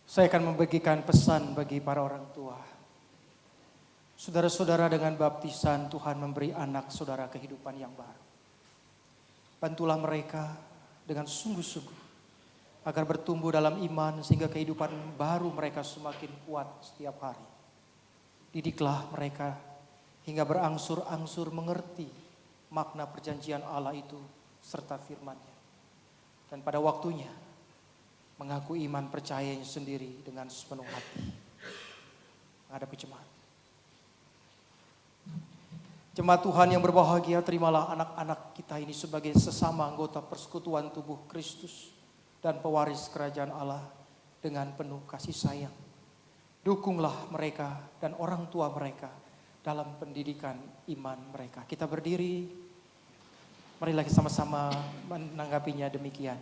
Saya akan membagikan pesan bagi para orang tua. Saudara-saudara, dengan baptisan Tuhan memberi anak saudara kehidupan yang baru. Bantulah mereka dengan sungguh-sungguh agar bertumbuh dalam iman sehingga kehidupan baru mereka semakin kuat setiap hari. Didiklah mereka hingga berangsur-angsur mengerti makna perjanjian Allah itu serta firman-Nya. Dan pada waktunya mengaku iman percayanya sendiri dengan sepenuh hati menghadapi jemaat. Jemaat Tuhan yang berbahagia, terimalah anak-anak kita ini sebagai sesama anggota persekutuan tubuh Kristus dan pewaris kerajaan Allah dengan penuh kasih sayang. Dukunglah mereka dan orang tua mereka dalam pendidikan iman mereka. Kita berdiri, marilah kita sama-sama menanggapinya demikian.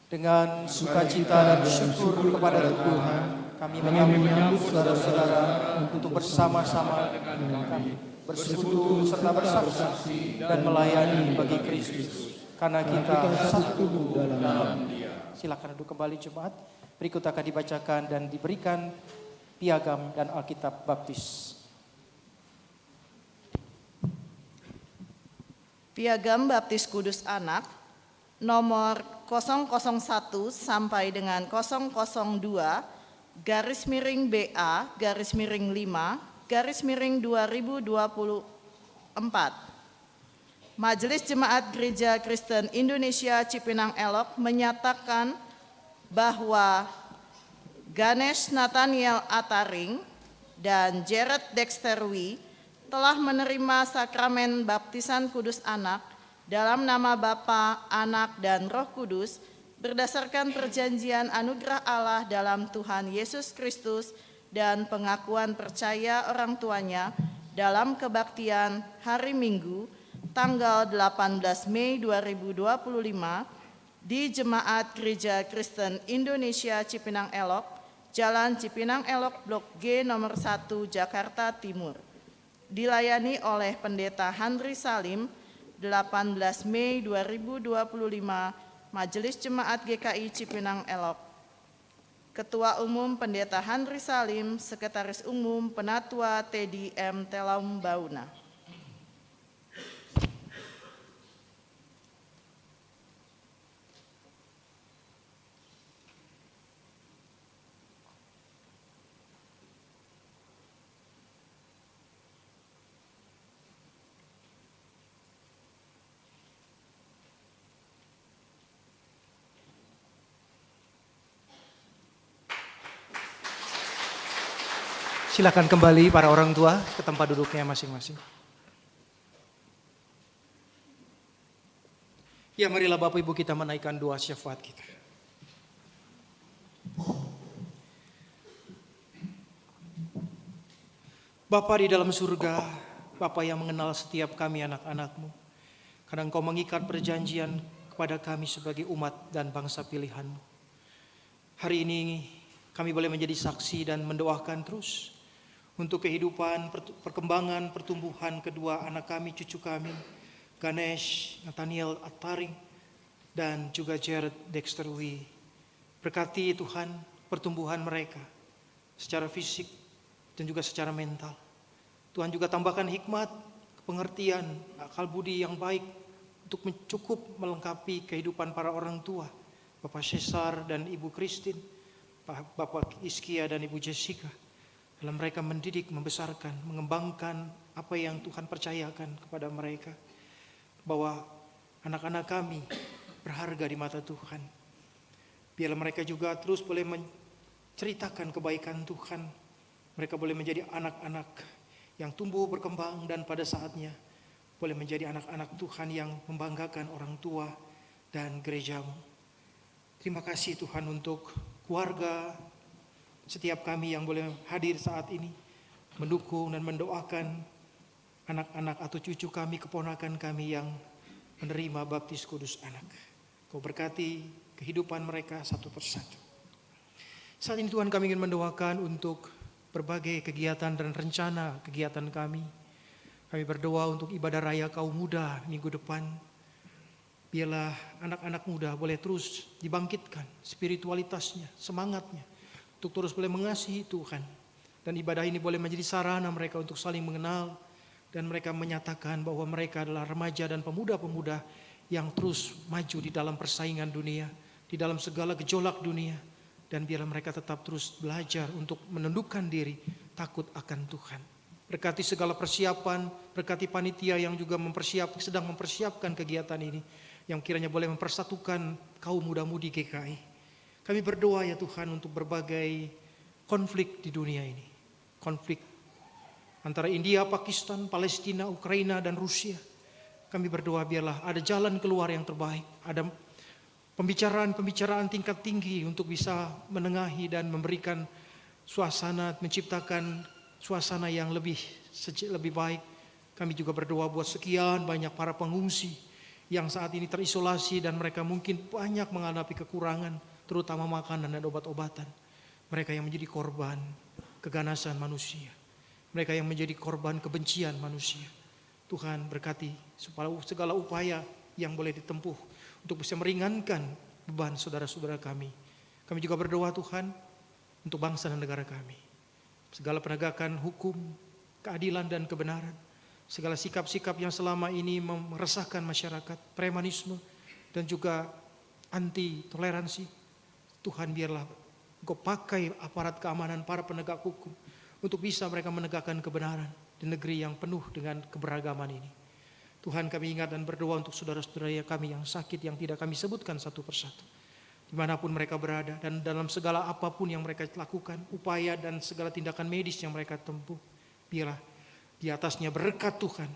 Dengan sukacita dan syukur kepada Tuhan, Kami menyambut saudara-saudara untuk bersama-sama dengan kami bersekutu serta bersaksi dan melayani bagi Kristus. Karena kita satu tubuh dalam Dia. Silakan duduk kembali jemaat. Berikut akan dibacakan dan diberikan piagam dan Alkitab Baptis. Piagam Baptis Kudus Anak nomor 001 sampai dengan 002 garis miring BA garis miring 5 garis miring 2024. Majelis Jemaat Gereja Kristen Indonesia Cipinang Elok menyatakan bahwa Ganesh Nathaniel Ataring dan Jared Dexterwi telah menerima sakramen baptisan kudus anak dalam nama Bapa, Anak, dan Roh Kudus berdasarkan perjanjian anugerah Allah dalam Tuhan Yesus Kristus dan pengakuan percaya orang tuanya dalam kebaktian hari Minggu tanggal 18 Mei 2025 di Jemaat Gereja Kristen Indonesia Cipinang Elok, Jalan Cipinang Elok, Blok G nomor 1, Jakarta Timur. Dilayani oleh Pendeta Handri Salim, 18 Mei 2025, Majelis Jemaat GKI Cipinang Elok. Ketua Umum Pendeta Handri Salim, Sekretaris Umum Penatua Teddy M. Telaum Bauna. Silakan kembali para orang tua ke tempat duduknya masing-masing. Ya, marilah Bapak Ibu kita menaikkan doa syafaat kita. Bapa di dalam surga, Bapa yang mengenal setiap kami anak-anak-Mu, karena Engkau mengikat perjanjian kepada kami sebagai umat dan bangsa pilihan-Mu. Hari ini kami boleh menjadi saksi dan mendoakan terus untuk kehidupan, perkembangan, pertumbuhan kedua anak kami, cucu kami, Ganesh Nathaniel Ataring, dan juga Jared Dexterwi. Berkati Tuhan pertumbuhan mereka secara fisik dan juga secara mental. Tuhan juga tambahkan hikmat, pengertian, akal budi yang baik untuk cukup melengkapi kehidupan para orang tua, Bapak Cesar dan Ibu Christine, Bapak Iskia dan Ibu Jessica. Dalam mereka mendidik, membesarkan, mengembangkan apa yang Tuhan percayakan kepada mereka. Bahwa anak-anak kami berharga di mata Tuhan. Biarlah mereka juga terus boleh menceritakan kebaikan Tuhan. Mereka boleh menjadi anak-anak yang tumbuh berkembang dan pada saatnya boleh menjadi anak-anak Tuhan yang membanggakan orang tua dan gereja-Mu. Terima kasih Tuhan untuk keluarga, setiap kami yang boleh hadir saat ini, mendukung dan mendoakan anak-anak atau cucu kami, keponakan kami yang menerima baptis kudus anak. Kau berkati kehidupan mereka satu persatu. Saat ini Tuhan kami ingin mendoakan untuk berbagai kegiatan dan rencana kegiatan kami. Kami berdoa untuk ibadah raya kaum muda minggu depan. Biarlah anak-anak muda boleh terus dibangkitkan spiritualitasnya, semangatnya, untuk terus boleh mengasihi Tuhan. Dan ibadah ini boleh menjadi sarana mereka untuk saling mengenal. Dan mereka menyatakan bahwa mereka adalah remaja dan pemuda-pemuda yang terus maju di dalam persaingan dunia, di dalam segala gejolak dunia. Dan biarlah mereka tetap terus belajar untuk menundukkan diri, takut akan Tuhan. Berkati segala persiapan, berkati panitia yang juga sedang mempersiapkan kegiatan ini, yang kiranya boleh mempersatukan kaum muda-mudi GKI. Kami berdoa ya Tuhan untuk berbagai konflik di dunia ini. Konflik antara India, Pakistan, Palestina, Ukraina, dan Rusia. Kami berdoa biarlah ada jalan keluar yang terbaik. Ada pembicaraan tingkat tinggi untuk bisa menengahi dan memberikan suasana, menciptakan suasana yang lebih baik. Kami juga berdoa buat sekian banyak para pengungsi yang saat ini terisolasi dan mereka mungkin banyak menghadapi kekurangan, terutama makanan dan obat-obatan. mereka yang menjadi korban keganasan manusia, mereka yang menjadi korban kebencian manusia. Tuhan berkati supaya segala upaya yang boleh ditempuh untuk bisa meringankan beban saudara-saudara kami. Kami juga berdoa Tuhan untuk bangsa dan negara kami. Segala penegakan hukum, keadilan dan kebenaran, segala sikap-sikap yang selama ini meresahkan masyarakat, premanisme dan juga anti toleransi, Tuhan biarlah Engkau pakai aparat keamanan, para penegak hukum untuk bisa mereka menegakkan kebenaran di negeri yang penuh dengan keberagaman ini. Tuhan, kami ingat dan berdoa untuk saudara-saudara kami yang sakit, yang tidak kami sebutkan satu persatu, dimanapun mereka berada, dan dalam segala apapun yang mereka lakukan, upaya dan segala tindakan medis yang mereka tempuh, biarlah di atasnya berkat Tuhan,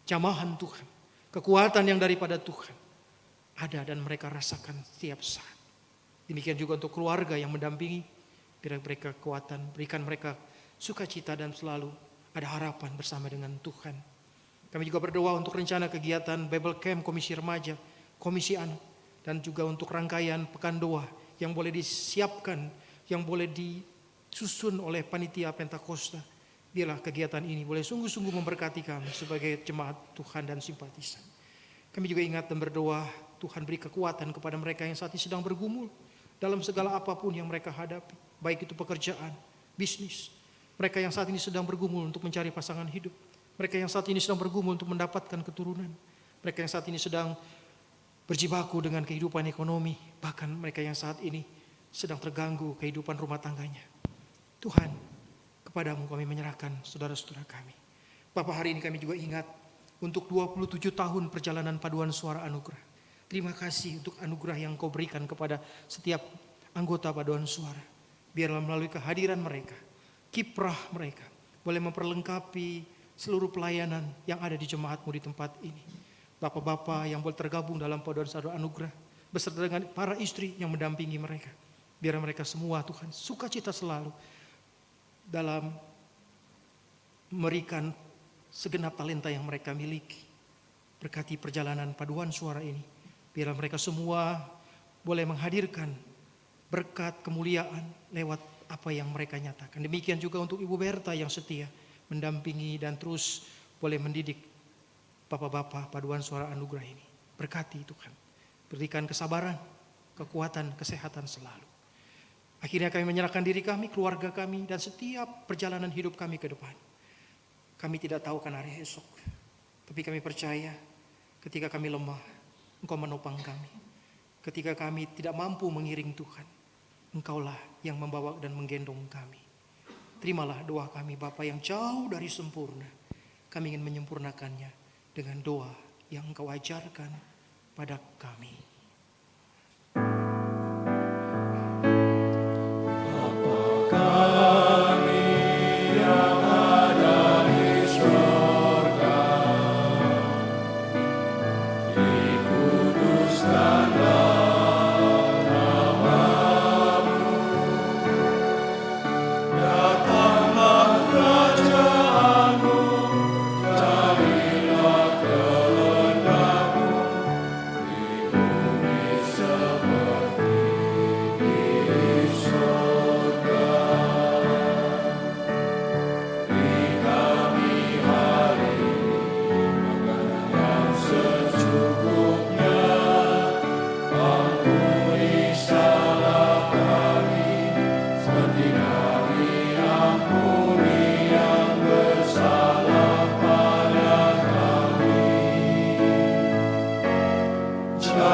jamahan Tuhan, kekuatan yang daripada Tuhan ada dan mereka rasakan setiap saat. Demikian juga untuk keluarga yang mendampingi, berikan mereka kekuatan, berikan mereka sukacita dan selalu ada harapan bersama dengan Tuhan. Kami juga berdoa untuk rencana kegiatan Bible Camp, Komisi Remaja, Komisi Anak, dan juga untuk rangkaian Pekan Doa yang boleh disiapkan, yang boleh disusun oleh Panitia Pentakosta. Biarlah kegiatan ini boleh sungguh-sungguh memberkati kami sebagai jemaat Tuhan dan simpatisan. Kami juga ingat dan berdoa, Tuhan beri kekuatan kepada mereka yang saat ini sedang bergumul dalam segala apapun yang mereka hadapi, baik itu pekerjaan, bisnis. Mereka yang saat ini sedang bergumul untuk mencari pasangan hidup. Mereka yang saat ini sedang bergumul untuk mendapatkan keturunan. Mereka yang saat ini sedang berjibaku dengan kehidupan ekonomi. Bahkan mereka yang saat ini sedang terganggu kehidupan rumah tangganya. Tuhan, kepadamu kami menyerahkan saudara-saudara kami. Bapak, hari ini kami juga ingat untuk 27 tahun perjalanan Paduan Suara Anugerah. Terima kasih untuk anugerah yang Kau berikan kepada setiap anggota Paduan Suara. Biarlah melalui kehadiran mereka, kiprah mereka boleh memperlengkapi seluruh pelayanan yang ada di jemaatmu di tempat ini. Bapak-bapak yang boleh tergabung dalam Paduan Suara Anugerah beserta dengan para istri yang mendampingi mereka. Biar mereka semua Tuhan sukacita selalu dalam memberikan segenap talenta yang mereka miliki. Berkati perjalanan Paduan Suara ini. Biarlah mereka semua boleh menghadirkan berkat kemuliaan lewat apa yang mereka nyatakan. Demikian juga untuk Ibu Berta yang setia mendampingi dan terus boleh mendidik bapak-bapak Paduan Suara Anugerah ini. Berkati Tuhan. Berikan kesabaran, kekuatan, kesehatan selalu. Akhirnya kami menyerahkan diri kami, keluarga kami, dan setiap perjalanan hidup kami ke depan. Kami tidak tahu akan hari esok. Tapi kami percaya ketika kami lemah, Engkau menopang kami. Ketika kami tidak mampu mengiring Tuhan, Engkaulah yang membawa dan menggendong kami. Terimalah doa kami Bapa yang jauh dari sempurna. Kami ingin menyempurnakannya dengan doa yang Engkau ajarkan pada kami.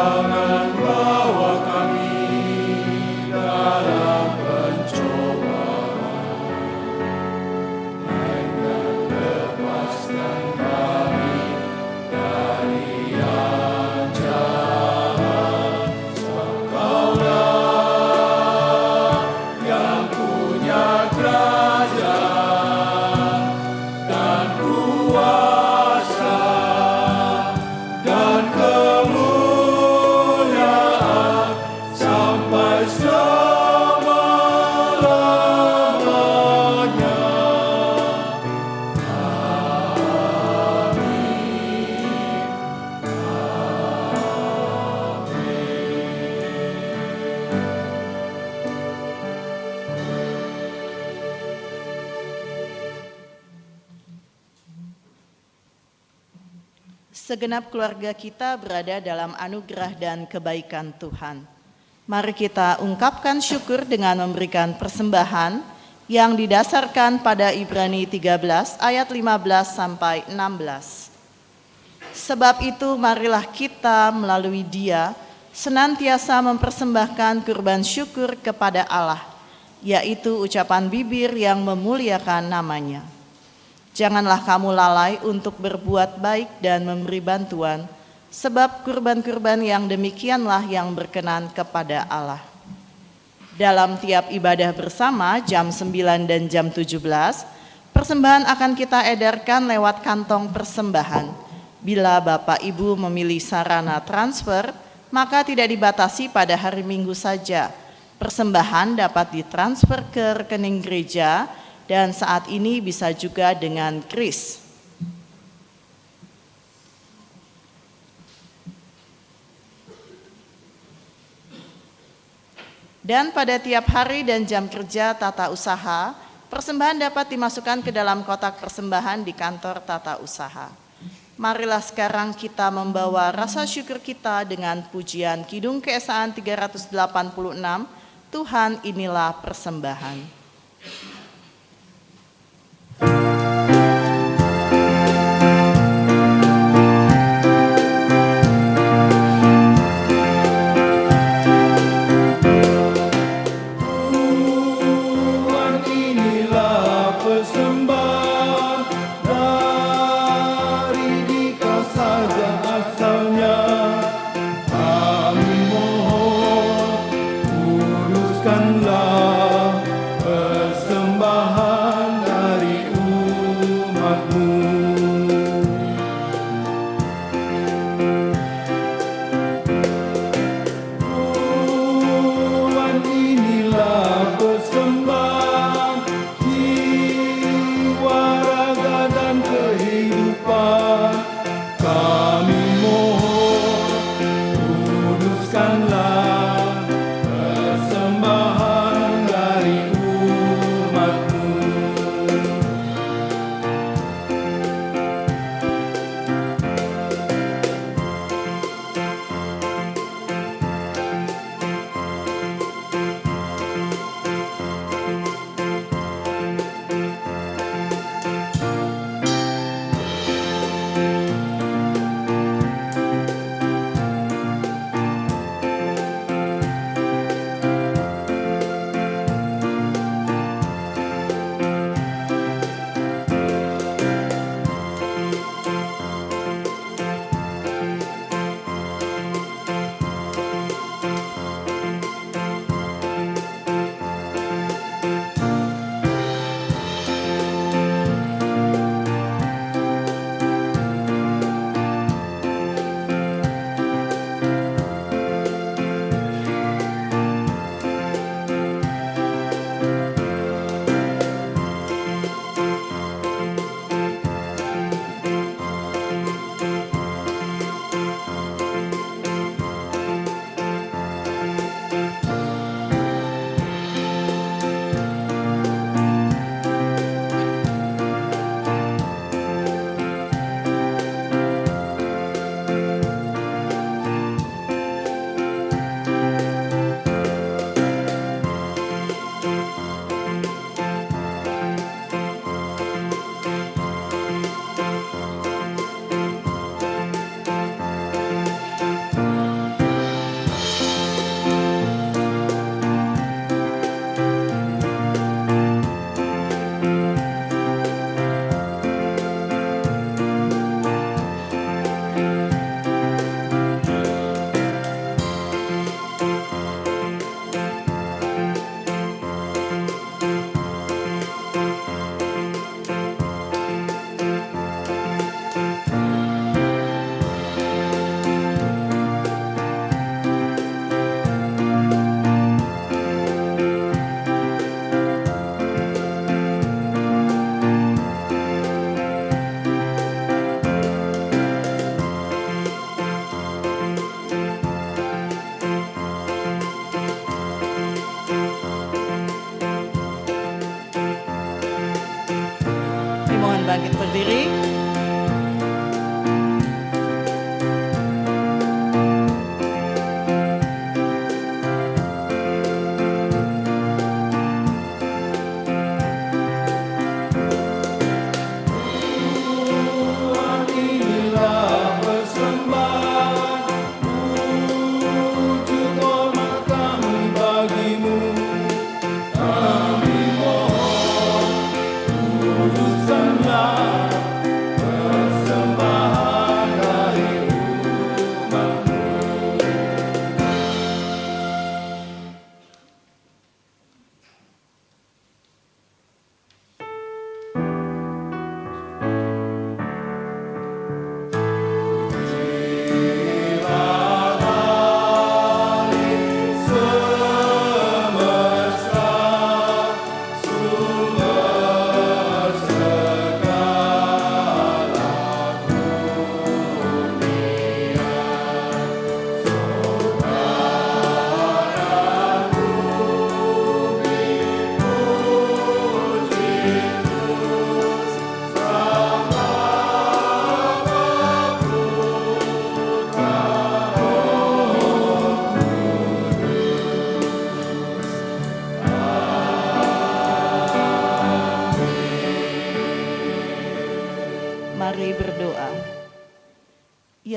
Dan kemuliaan segenap keluarga kita berada dalam anugerah dan kebaikan Tuhan. Mari kita ungkapkan syukur dengan memberikan persembahan yang didasarkan pada Ibrani 13 ayat 15 sampai 16. Sebab itu marilah kita melalui Dia senantiasa mempersembahkan kurban syukur kepada Allah, yaitu ucapan bibir yang memuliakan namanya. Janganlah kamu lalai untuk berbuat baik dan memberi bantuan, sebab kurban-kurban yang demikianlah yang berkenan kepada Allah. Dalam tiap ibadah bersama jam 9 dan jam 17, persembahan akan kita edarkan lewat kantong persembahan. Bila Bapak Ibu memilih sarana transfer, maka tidak dibatasi pada hari Minggu saja. Persembahan dapat ditransfer ke rekening gereja dan saat ini bisa juga dengan kris. Dan pada tiap hari dan jam kerja tata usaha, persembahan dapat dimasukkan ke dalam kotak persembahan di kantor tata usaha. Marilah sekarang kita membawa rasa syukur kita dengan pujian Kidung Keesaan 386, Tuhan inilah persembahan.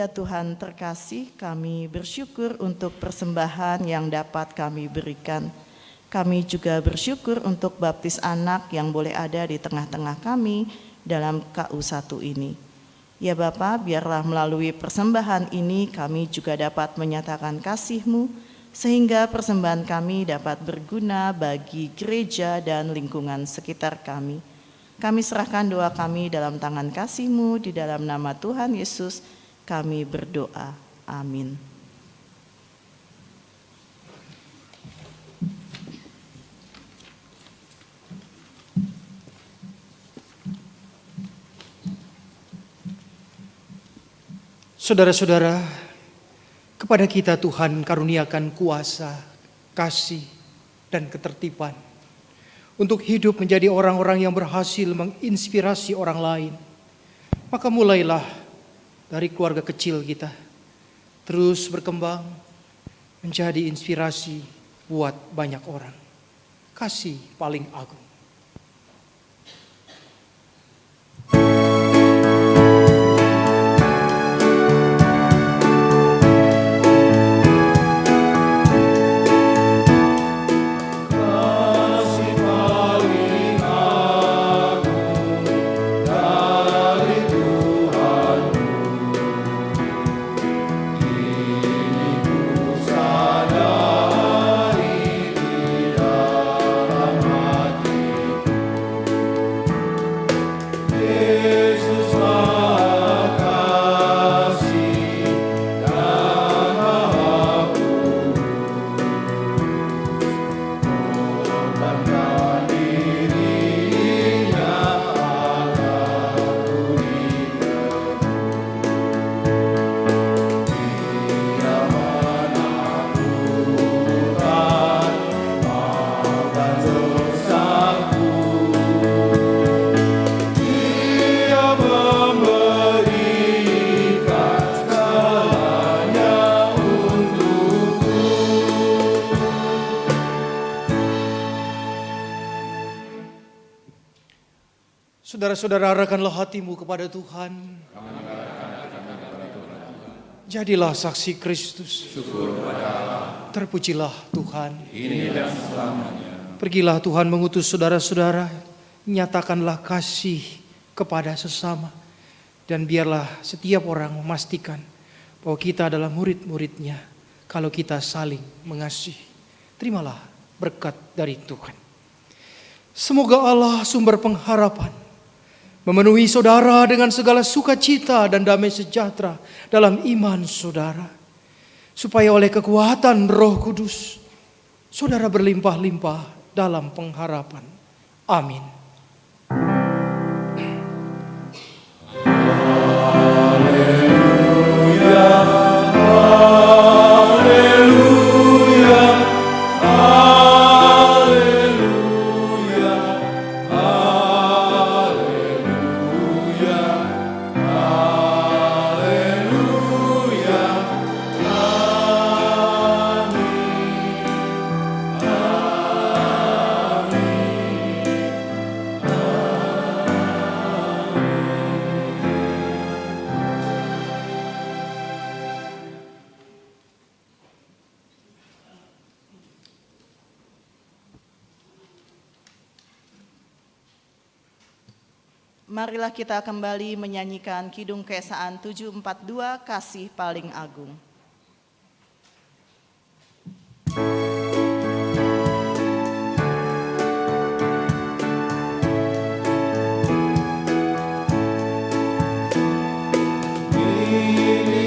Ya Tuhan terkasih, kami bersyukur untuk persembahan yang dapat kami berikan. Kami juga bersyukur untuk baptis anak yang boleh ada di tengah-tengah kami dalam KU1 ini. Ya Bapa, biarlah melalui persembahan ini kami juga dapat menyatakan kasih-Mu, sehingga persembahan kami dapat berguna bagi gereja dan lingkungan sekitar kami. Kami serahkan doa kami dalam tangan kasih-Mu, di dalam nama Tuhan Yesus kami berdoa. Amin. Saudara-saudara, kepada kita Tuhan karuniakan kuasa, kasih, dan ketertiban untuk hidup menjadi orang-orang yang berhasil menginspirasi orang lain. Maka mulailah dari keluarga kecil kita, terus berkembang menjadi inspirasi buat banyak orang. Kasih paling agung. Saudara-saudara, arahkanlah hatimu kepada Tuhan. Jadilah saksi Kristus. Terpujilah Tuhan. Pergilah Tuhan mengutus saudara-saudara. Nyatakanlah kasih kepada sesama. Dan biarlah setiap orang memastikan bahwa kita adalah murid-muridnya kalau kita saling mengasihi. Terimalah berkat dari Tuhan. Semoga Allah sumber pengharapan memenuhi saudara dengan segala sukacita dan damai sejahtera dalam iman saudara. Supaya oleh kekuatan Roh Kudus, saudara berlimpah-limpah dalam pengharapan. Amin. Marilah kita kembali menyanyikan Kidung Keesaan 742, Kasih Paling Agung.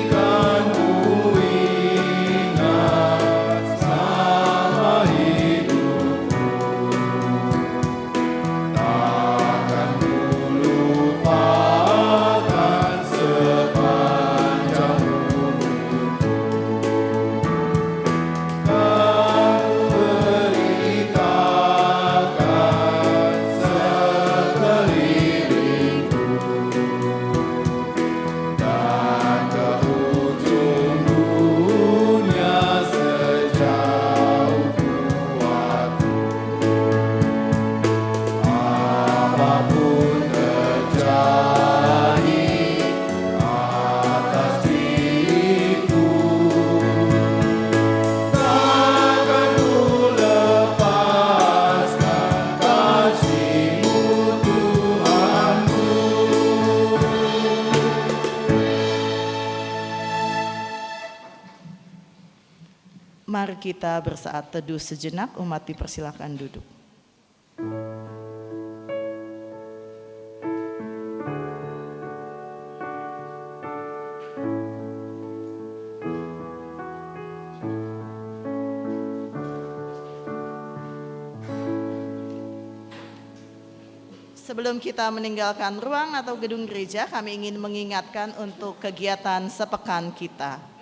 Sepanjang umur Mari kita bersaat teduh sejenak, umat dipersilakan duduk. Sebelum kita meninggalkan ruang atau gedung gereja, kami ingin mengingatkan untuk kegiatan sepekan kita.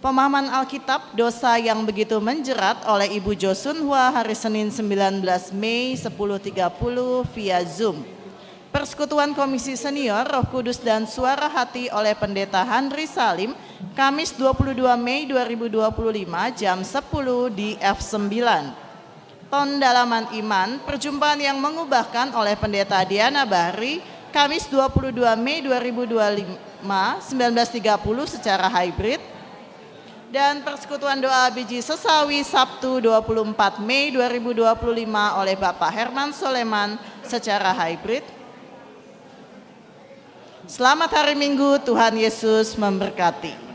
Pemahaman Alkitab, dosa yang begitu menjerat oleh Ibu Jo Sun Hwa hari Senin 19 Mei 10.30 via Zoom. Persekutuan Komisi Senior Roh Kudus dan Suara Hati oleh Pendeta Handri Salim, Kamis 22 Mei 2025 jam 10 di F9. Pendalaman Iman, perjumpaan yang mengubahkan oleh Pendeta Diana Bahri, Kamis 22 Mei 2025, 19.30 secara hybrid. Dan Persekutuan Doa Biji Sesawi, Sabtu 24 Mei 2025 oleh Bapak Herman Soleman secara hybrid. Selamat hari Minggu, Tuhan Yesus memberkati.